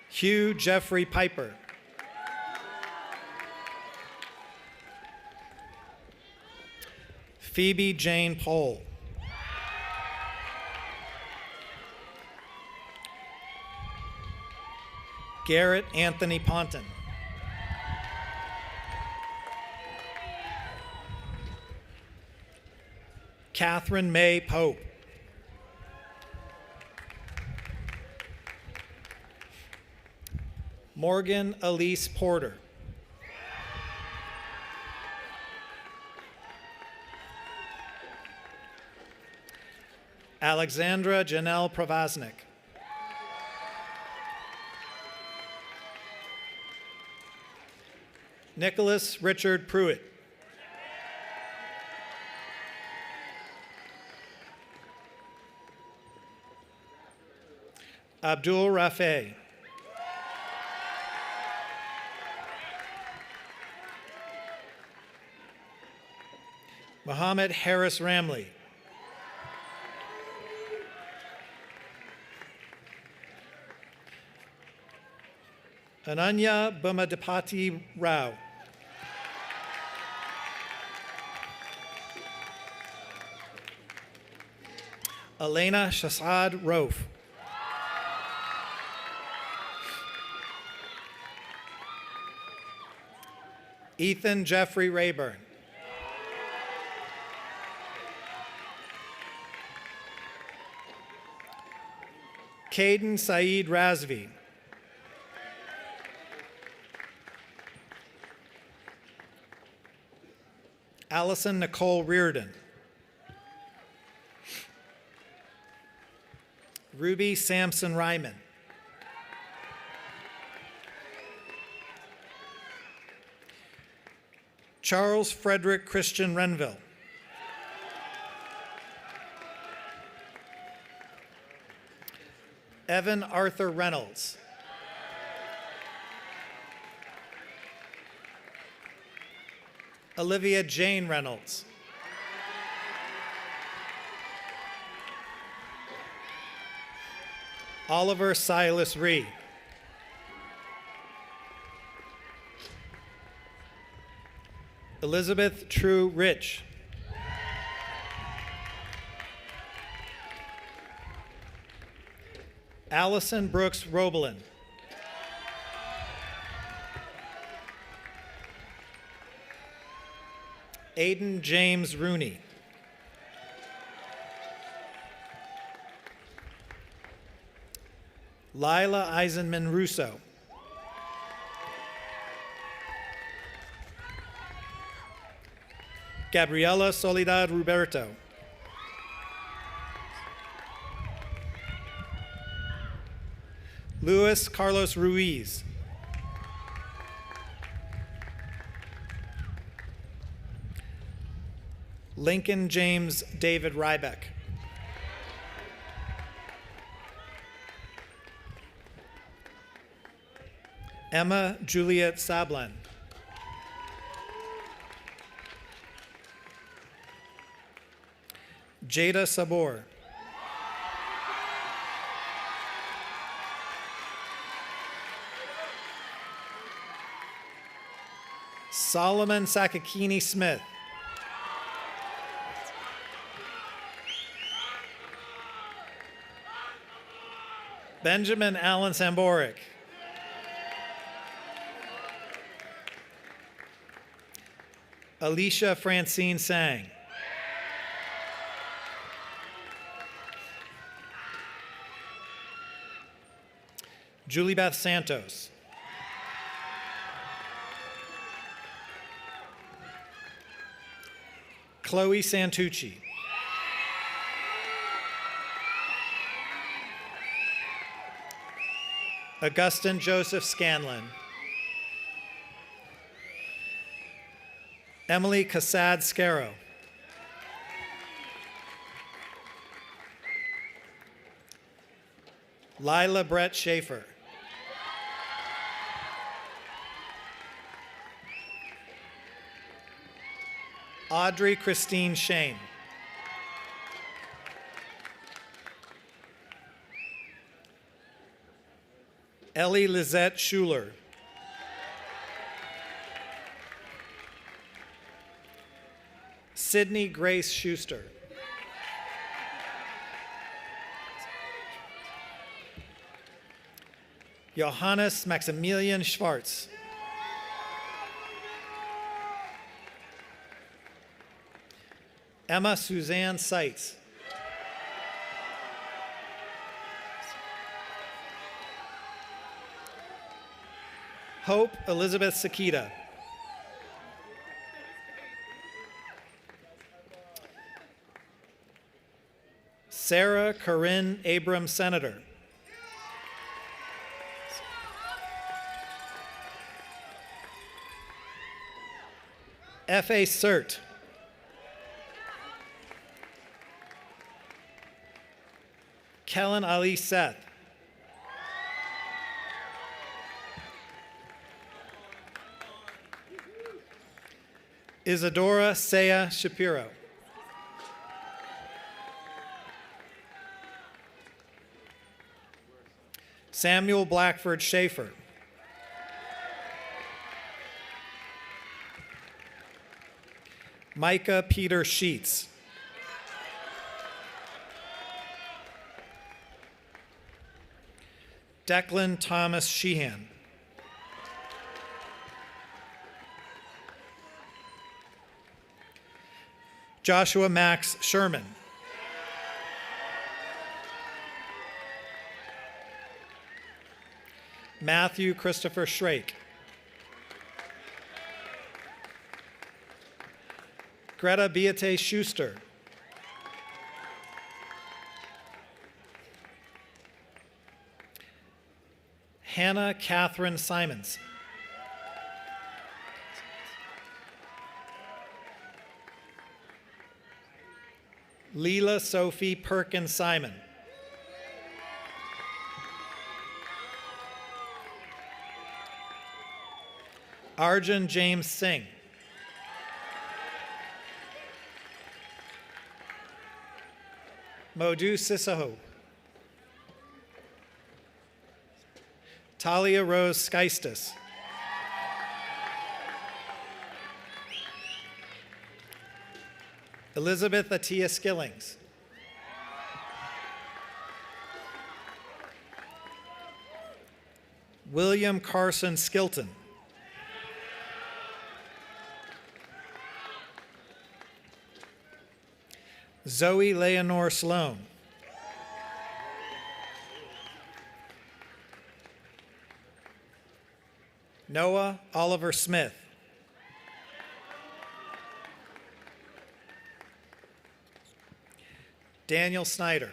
Hugh Jeffrey Piper. Phoebe Jane Pohl. Garrett Anthony Ponton. Catherine May Pope. Morgan Elise Porter. Alexandra Janelle Pravaznik. Nicholas Richard Pruitt. Abdul Rafe. Muhammad Harris Ramley. Ananya Bumadipati Rao. Elena Shasad Rofe. Ethan Jeffrey Rayburn. Caden Saeed Razvi. Allison Nicole Reardon. Ruby Sampson Ryman. Charles Frederick Christian Renville. Evan Arthur Reynolds. Olivia Jane Reynolds. Oliver Silas Ree. Elizabeth True Rich. Allison Brooks Robelin. Aiden James Rooney. Lila Eisenman Russo. Gabriela Soledad Roberto. Luis Carlos Ruiz. Lincoln James David Rybeck. Emma Juliet Sablan. Jada Sabor. Solomon Sakakini Smith. Benjamin Allen Samboric. Alicia Francine Sang. Julie Beth Santos. Chloe Santucci. Augustin Joseph Scanlon. Emily Cassad Scarrow. Lila Brett Schaefer. Audrey Christine Shane. Ellie Lizette Schuler. Sydney Grace Schuster. Johannes Maximilian Schwartz. Emma Suzanne Seitz. Hope Elizabeth Sakita. Sarah Corinne Abram Senator. F.A. Cert. Kellen Ali Seth. Isadora Saya Shapiro. Samuel Blackford Schaefer. Micah Peter Sheets. Declan Thomas Sheehan. Joshua Max Sherman. Matthew Christopher Shrake. Greta Beate Schuster. Hannah Catherine Simons. Leela Sophie Perkins Simon. Arjun James Singh. Modhu Sisaho. Talia Rose Skeistis. Elizabeth Atia Skillings. William Carson Skilton. Zoe Leonore Sloan. Noah Oliver Smith. Daniel Snyder.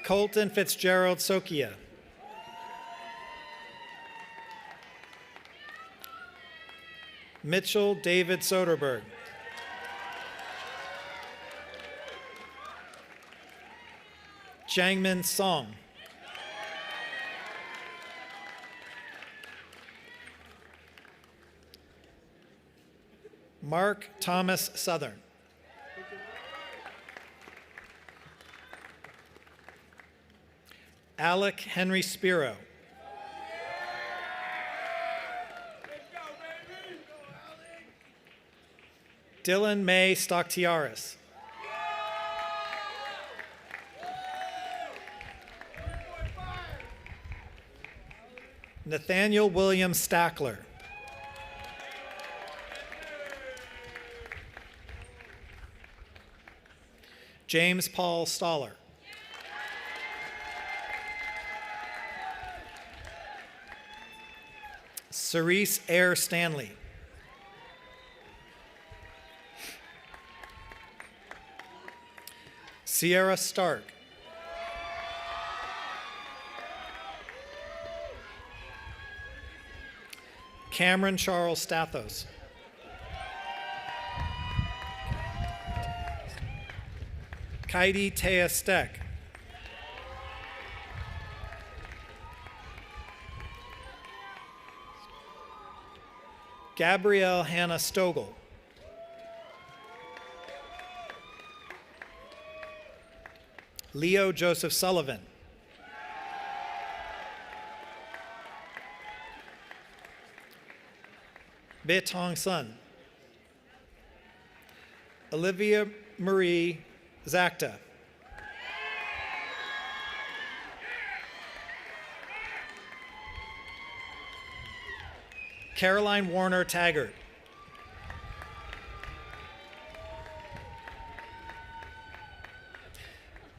Colton Fitzgerald Sokia. Mitchell David Soderberg. Jiangmin Song. Mark Thomas Southern. Alec Henry Spiro. Dylan May Stocktiaris. Nathaniel William Stackler. James Paul Stoller. Cerise Air Stanley. Sierra Stark. Cameron Charles Stathos. Kaidi Tea Steck. Gabrielle Hannah Stogel. Leo Joseph Sullivan. Betong Sun. Olivia Marie Zakta. Caroline Warner Taggart.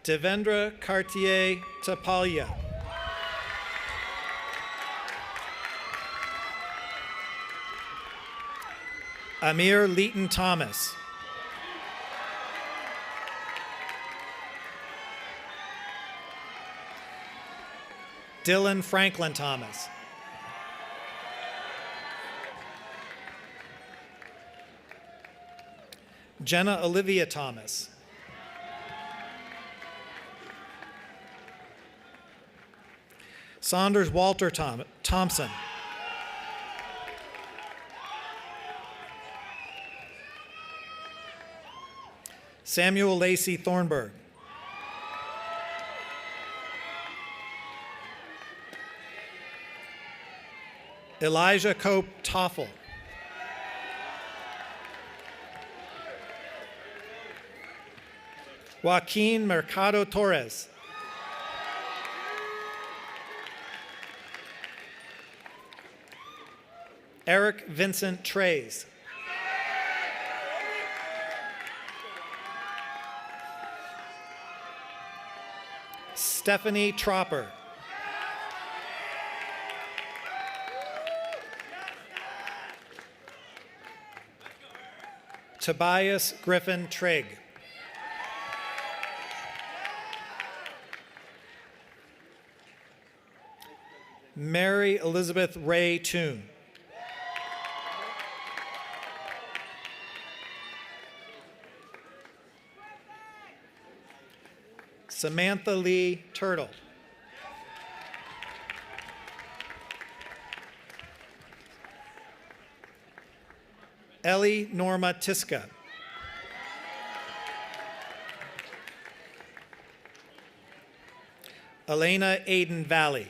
Devendra Cartier Tapalia. Amir Leeton Thomas. Dylan Franklin Thomas. Jenna Olivia Thomas. Saunders Walter Thompson. Samuel Lacey Thornburg. Elijah Cope Toffel. Joaquin Mercado Torres. Eric Vincent Trays. Stephanie Tropper. Tobias Griffin Trigg. Mary Elizabeth Ray Toon. Samantha Lee Turtle. Ellie Norma Tiska. Elena Aiden Valley.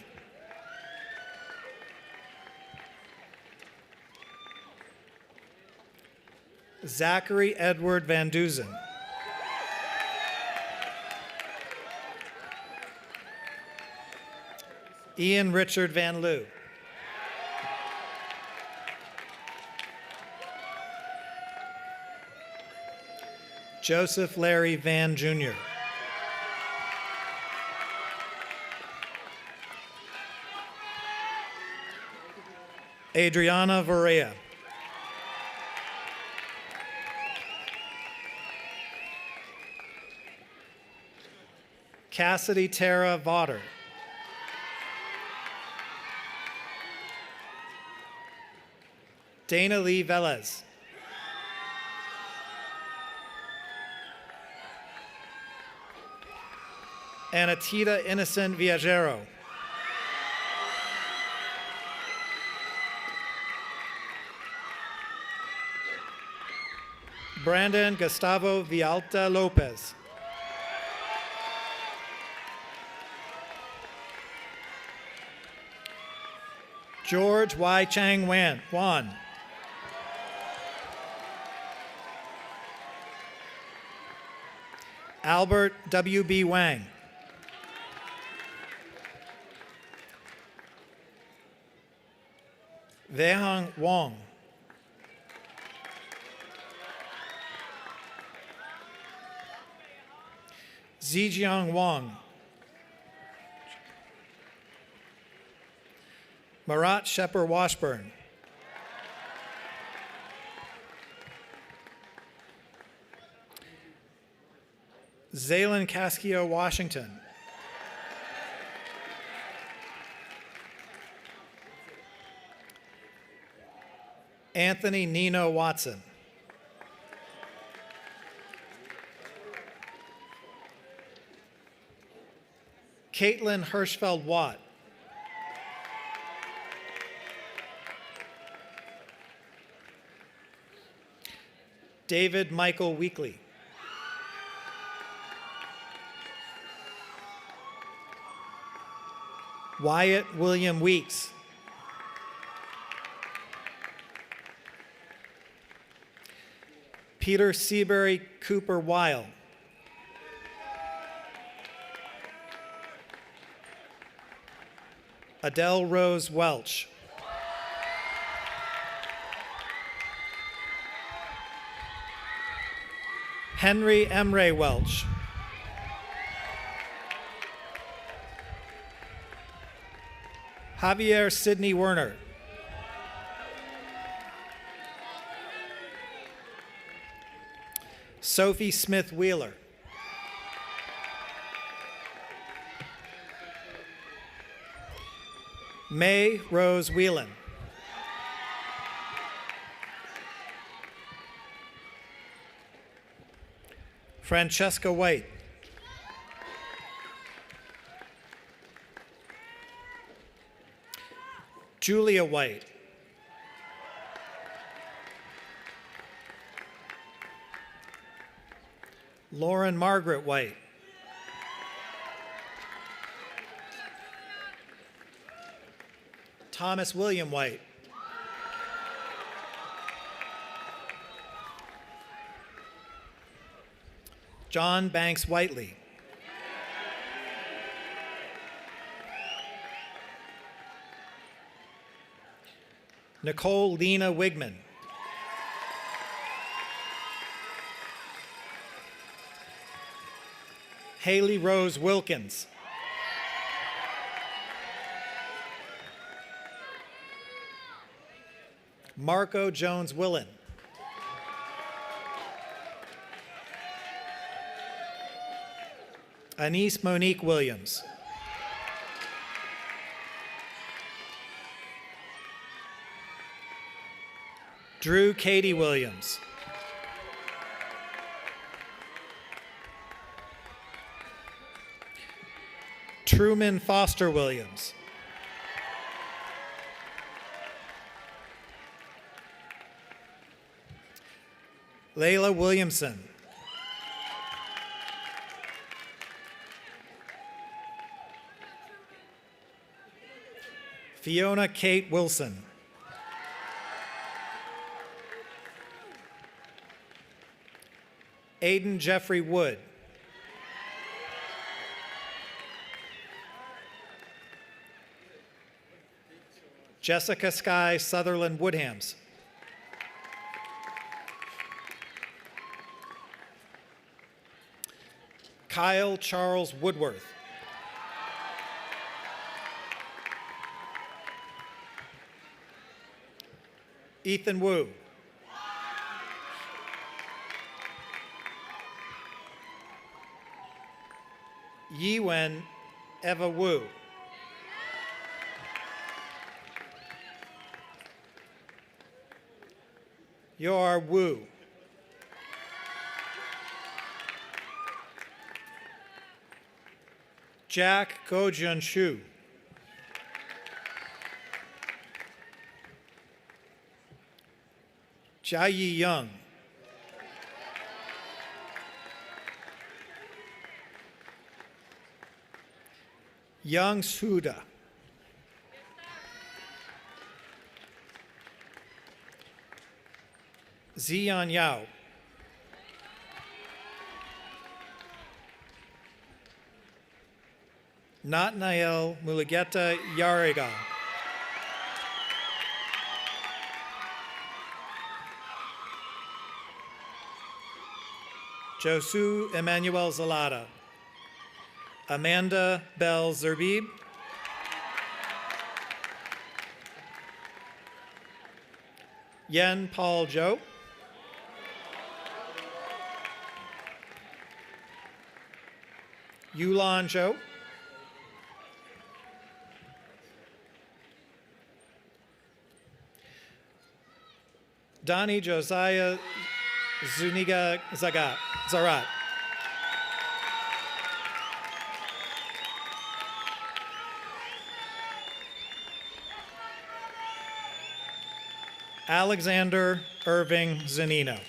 Zachary Edward Van Duzen. Ian Richard Van Loo. Joseph Larry Van Jr. Adriana Varela. Cassidy Tara Vaughter. Dana Lee Velez. Anatita Innocent Viajero. Brandon Gustavo Vialta Lopez. George Y. Chang Wan. Albert W. B. Wang. Wehang Wong. Zijiang Wang. Marat Shepard Washburn. Zaylin Cascio Washington. Anthony Nino Watson. Caitlin Hirschfeld Watt. David Michael Weekly. Wyatt William Weeks. Peter Seabury Cooper Weil. Adele Rose Welch. Henry Emre Welch. Javier Sidney Werner. Sophie Smith Wheeler. May Rose Whelan. Francesca White. Julia White. Lauren Margaret White. Thomas William White. John Banks Whiteley. Nicole Lena Wigman. Haley Rose Wilkins. Marco Jones Willen. Anise Monique Williams. Drew Katie Williams. Truman Foster Williams. Layla Williamson. Fiona Kate Wilson. Aiden Jeffrey Wood. Jessica Sky Sutherland Woodhams. Kyle Charles Woodworth. Ethan Wu. Yiwen Eva Wu. Yor Wu. Jack Gojun Shu. Jiayi Young. Young Suda. Ziyan Yao. Natnael Mulugeta Yarega. Josu Emmanuel Zalata. Amanda Bell Zerbib. Yen Paul Zhou. Yulan Zhou. Donnie Josiah Zuniga Zarat. Alexander Irving Zanino.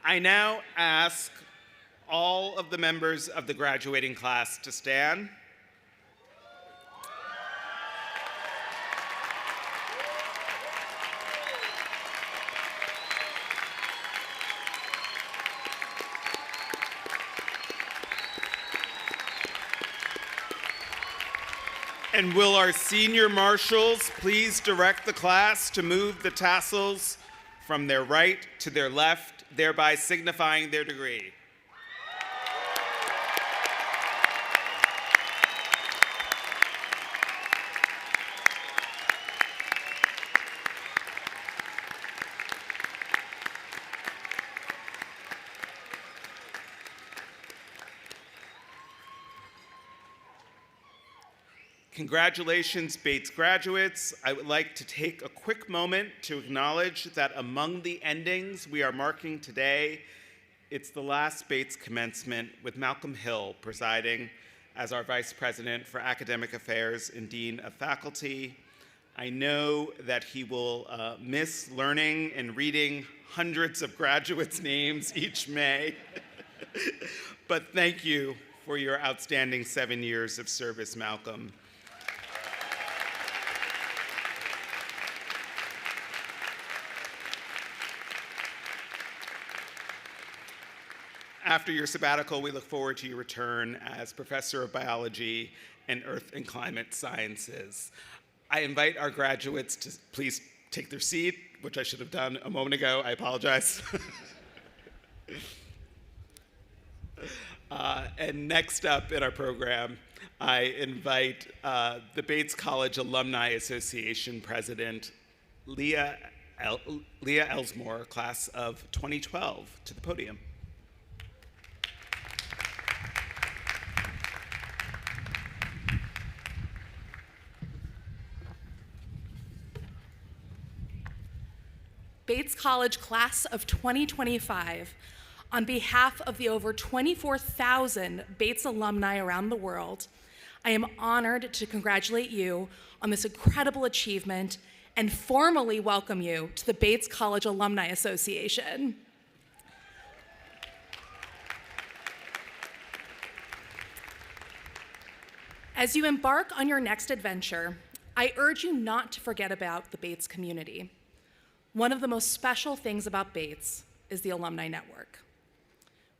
I now ask all of the members of the graduating class to stand. And will our senior marshals please direct the class to move the tassels from their right to their left, thereby signifying their degree. Congratulations, Bates graduates. I would like to take a quick moment to acknowledge that among the endings we are marking today, it's the last Bates commencement with Malcolm Hill presiding as our Vice President for Academic Affairs and Dean of Faculty. I know that he will miss learning and reading hundreds of graduates' names each May. But thank you for your outstanding 7 years of service, Malcolm. After your sabbatical, we look forward to your return as Professor of Biology and Earth and Climate Sciences. I invite our graduates to please take their seat, which I should have done a moment ago. I apologize. And next up in our program, I invite the Bates College Alumni Association President, Leah Elsmore, class of 2012, to the podium. Bates College class of 2025, on behalf of the over 24,000 Bates alumni around the world, I am honored to congratulate you on this incredible achievement and formally welcome you to the Bates College Alumni Association. As you embark on your next adventure, I urge you not to forget about the Bates community. One of the most special things about Bates is the alumni network.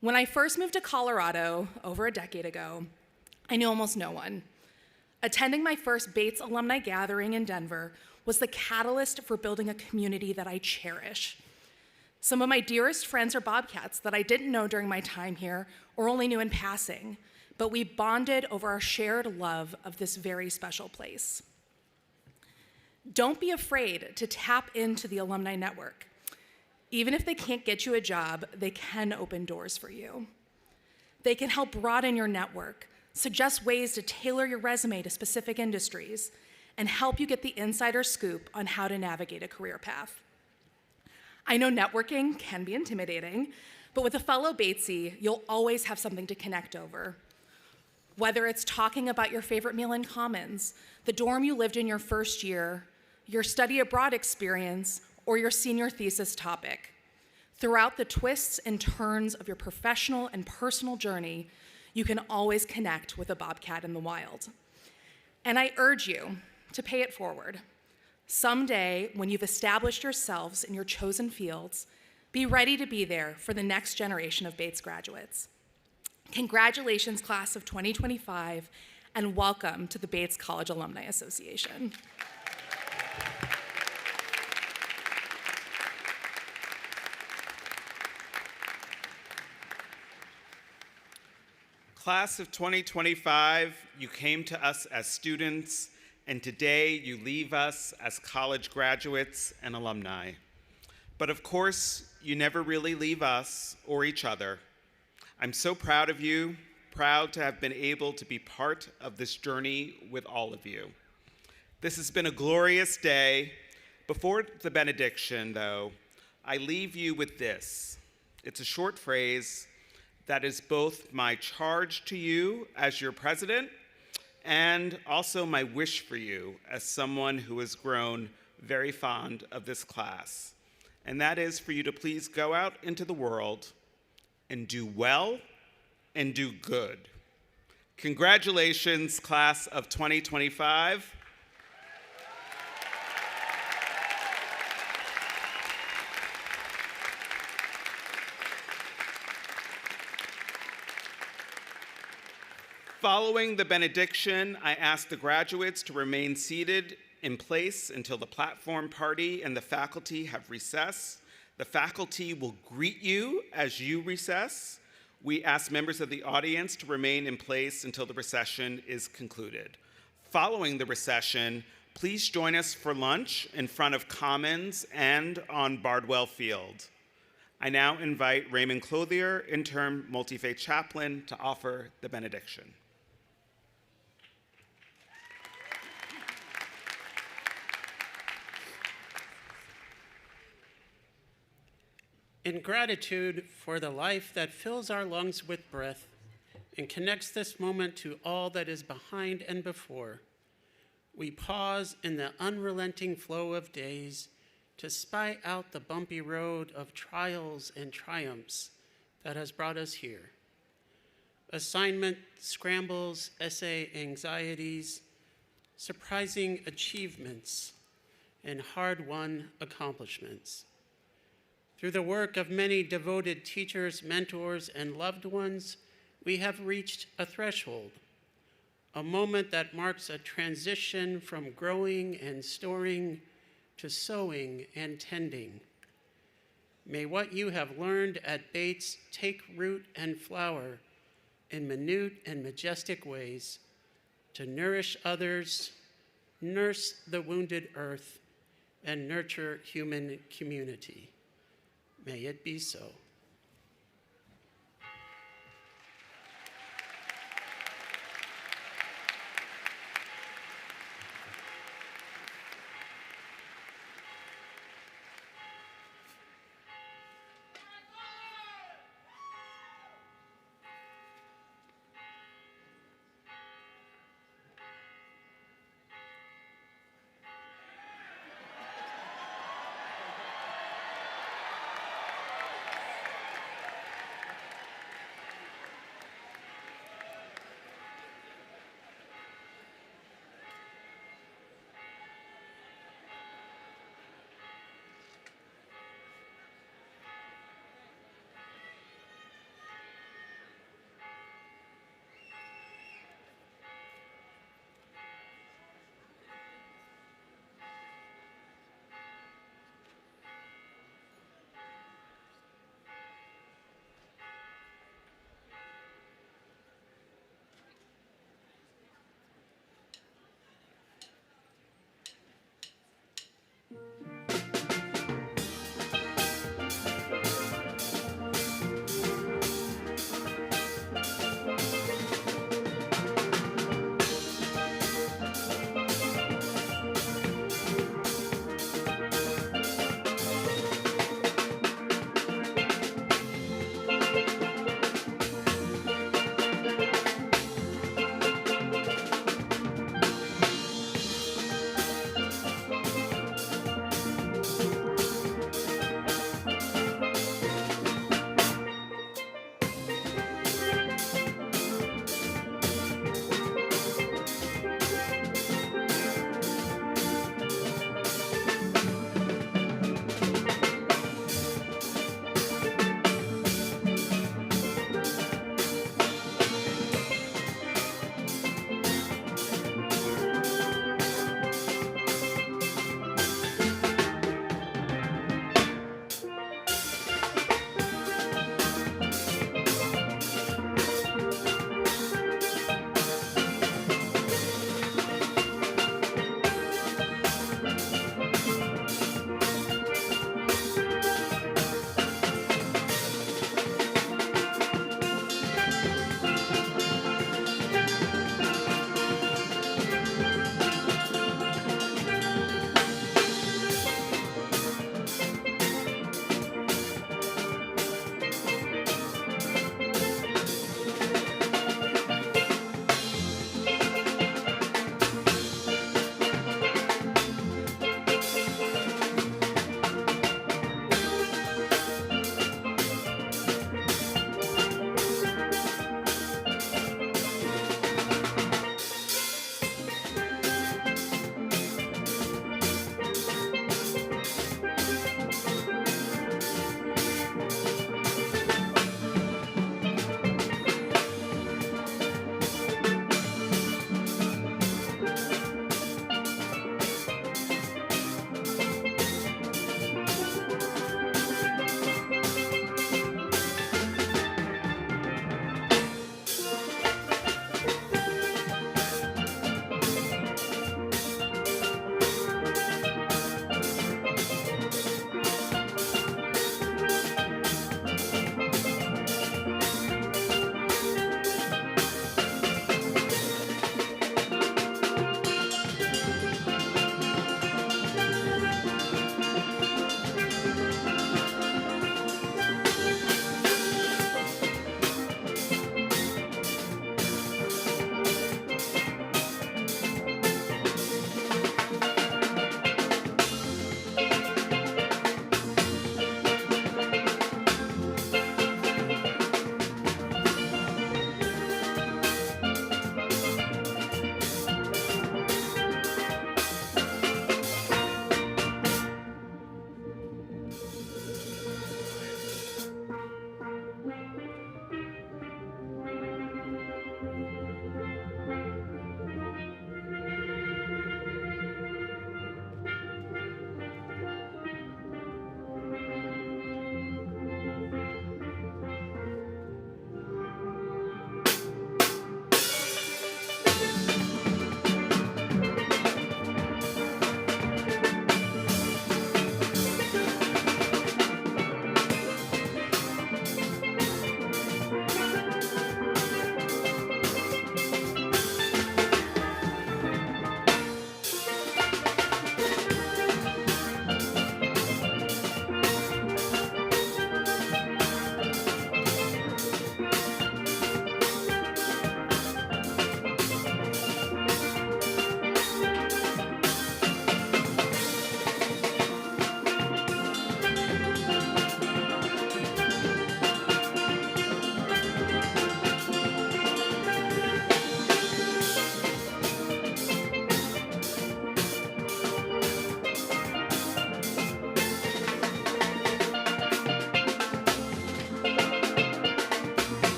When I first moved to Colorado over a decade ago, I knew almost no one. Attending my first Bates alumni gathering in Denver was the catalyst for building a community that I cherish. Some of my dearest friends are Bobcats that I didn't know during my time here or only knew in passing, but we bonded over our shared love of this very special place. Don't be afraid to tap into the alumni network. Even if they can't get you a job, they can open doors for you. They can help broaden your network, suggest ways to tailor your resume to specific industries, and help you get the insider scoop on how to navigate a career path. I know networking can be intimidating, but with a fellow Batesy, you'll always have something to connect over. Whether it's talking about your favorite meal in Commons, the dorm you lived in your first year, your study abroad experience, or your senior thesis topic. Throughout the twists and turns of your professional and personal journey, you can always connect with a Bobcat in the wild. And I urge you to pay it forward. Someday, when you've established yourselves in your chosen fields, be ready to be there for the next generation of Bates graduates. Congratulations, class of 2025, and welcome to the Bates College Alumni Association. Class of 2025, you came to us as students, and today you leave us as college graduates and alumni. But of course, you never really leave us or each other. I'm so proud of you, proud to have been able to be part of this journey with all of you. This has been a glorious day. Before the benediction, though, I leave you with this. It's a short phrase that is both my charge to you as your president and also my wish for you as someone who has grown very fond of this class. And that is for you to please go out into the world and do well and do good. Congratulations, class of 2025. Following the benediction, I ask the graduates to remain seated in place until the platform party and the faculty have recessed. The faculty will greet you as you recess. We ask members of the audience to remain in place until the recession is concluded. Following the recession, please join us for lunch in front of Commons and on Bardwell Field. I now invite Raymond Clothier, interim multi-faith chaplain, to offer the benediction. In gratitude for the life that fills our lungs with breath and connects this moment to all that is behind and before, we pause in the unrelenting flow of days to spy out the bumpy road of trials and triumphs that has brought us here. Assignment scrambles, essay anxieties, surprising achievements, and hard-won accomplishments. Through the work of many devoted teachers, mentors, and loved ones, we have reached a threshold, a moment that marks a transition from growing and storing to sowing and tending. May what you have learned at Bates take root and flower in minute and majestic ways to nourish others, nurse the wounded earth, and nurture human community. May it be so.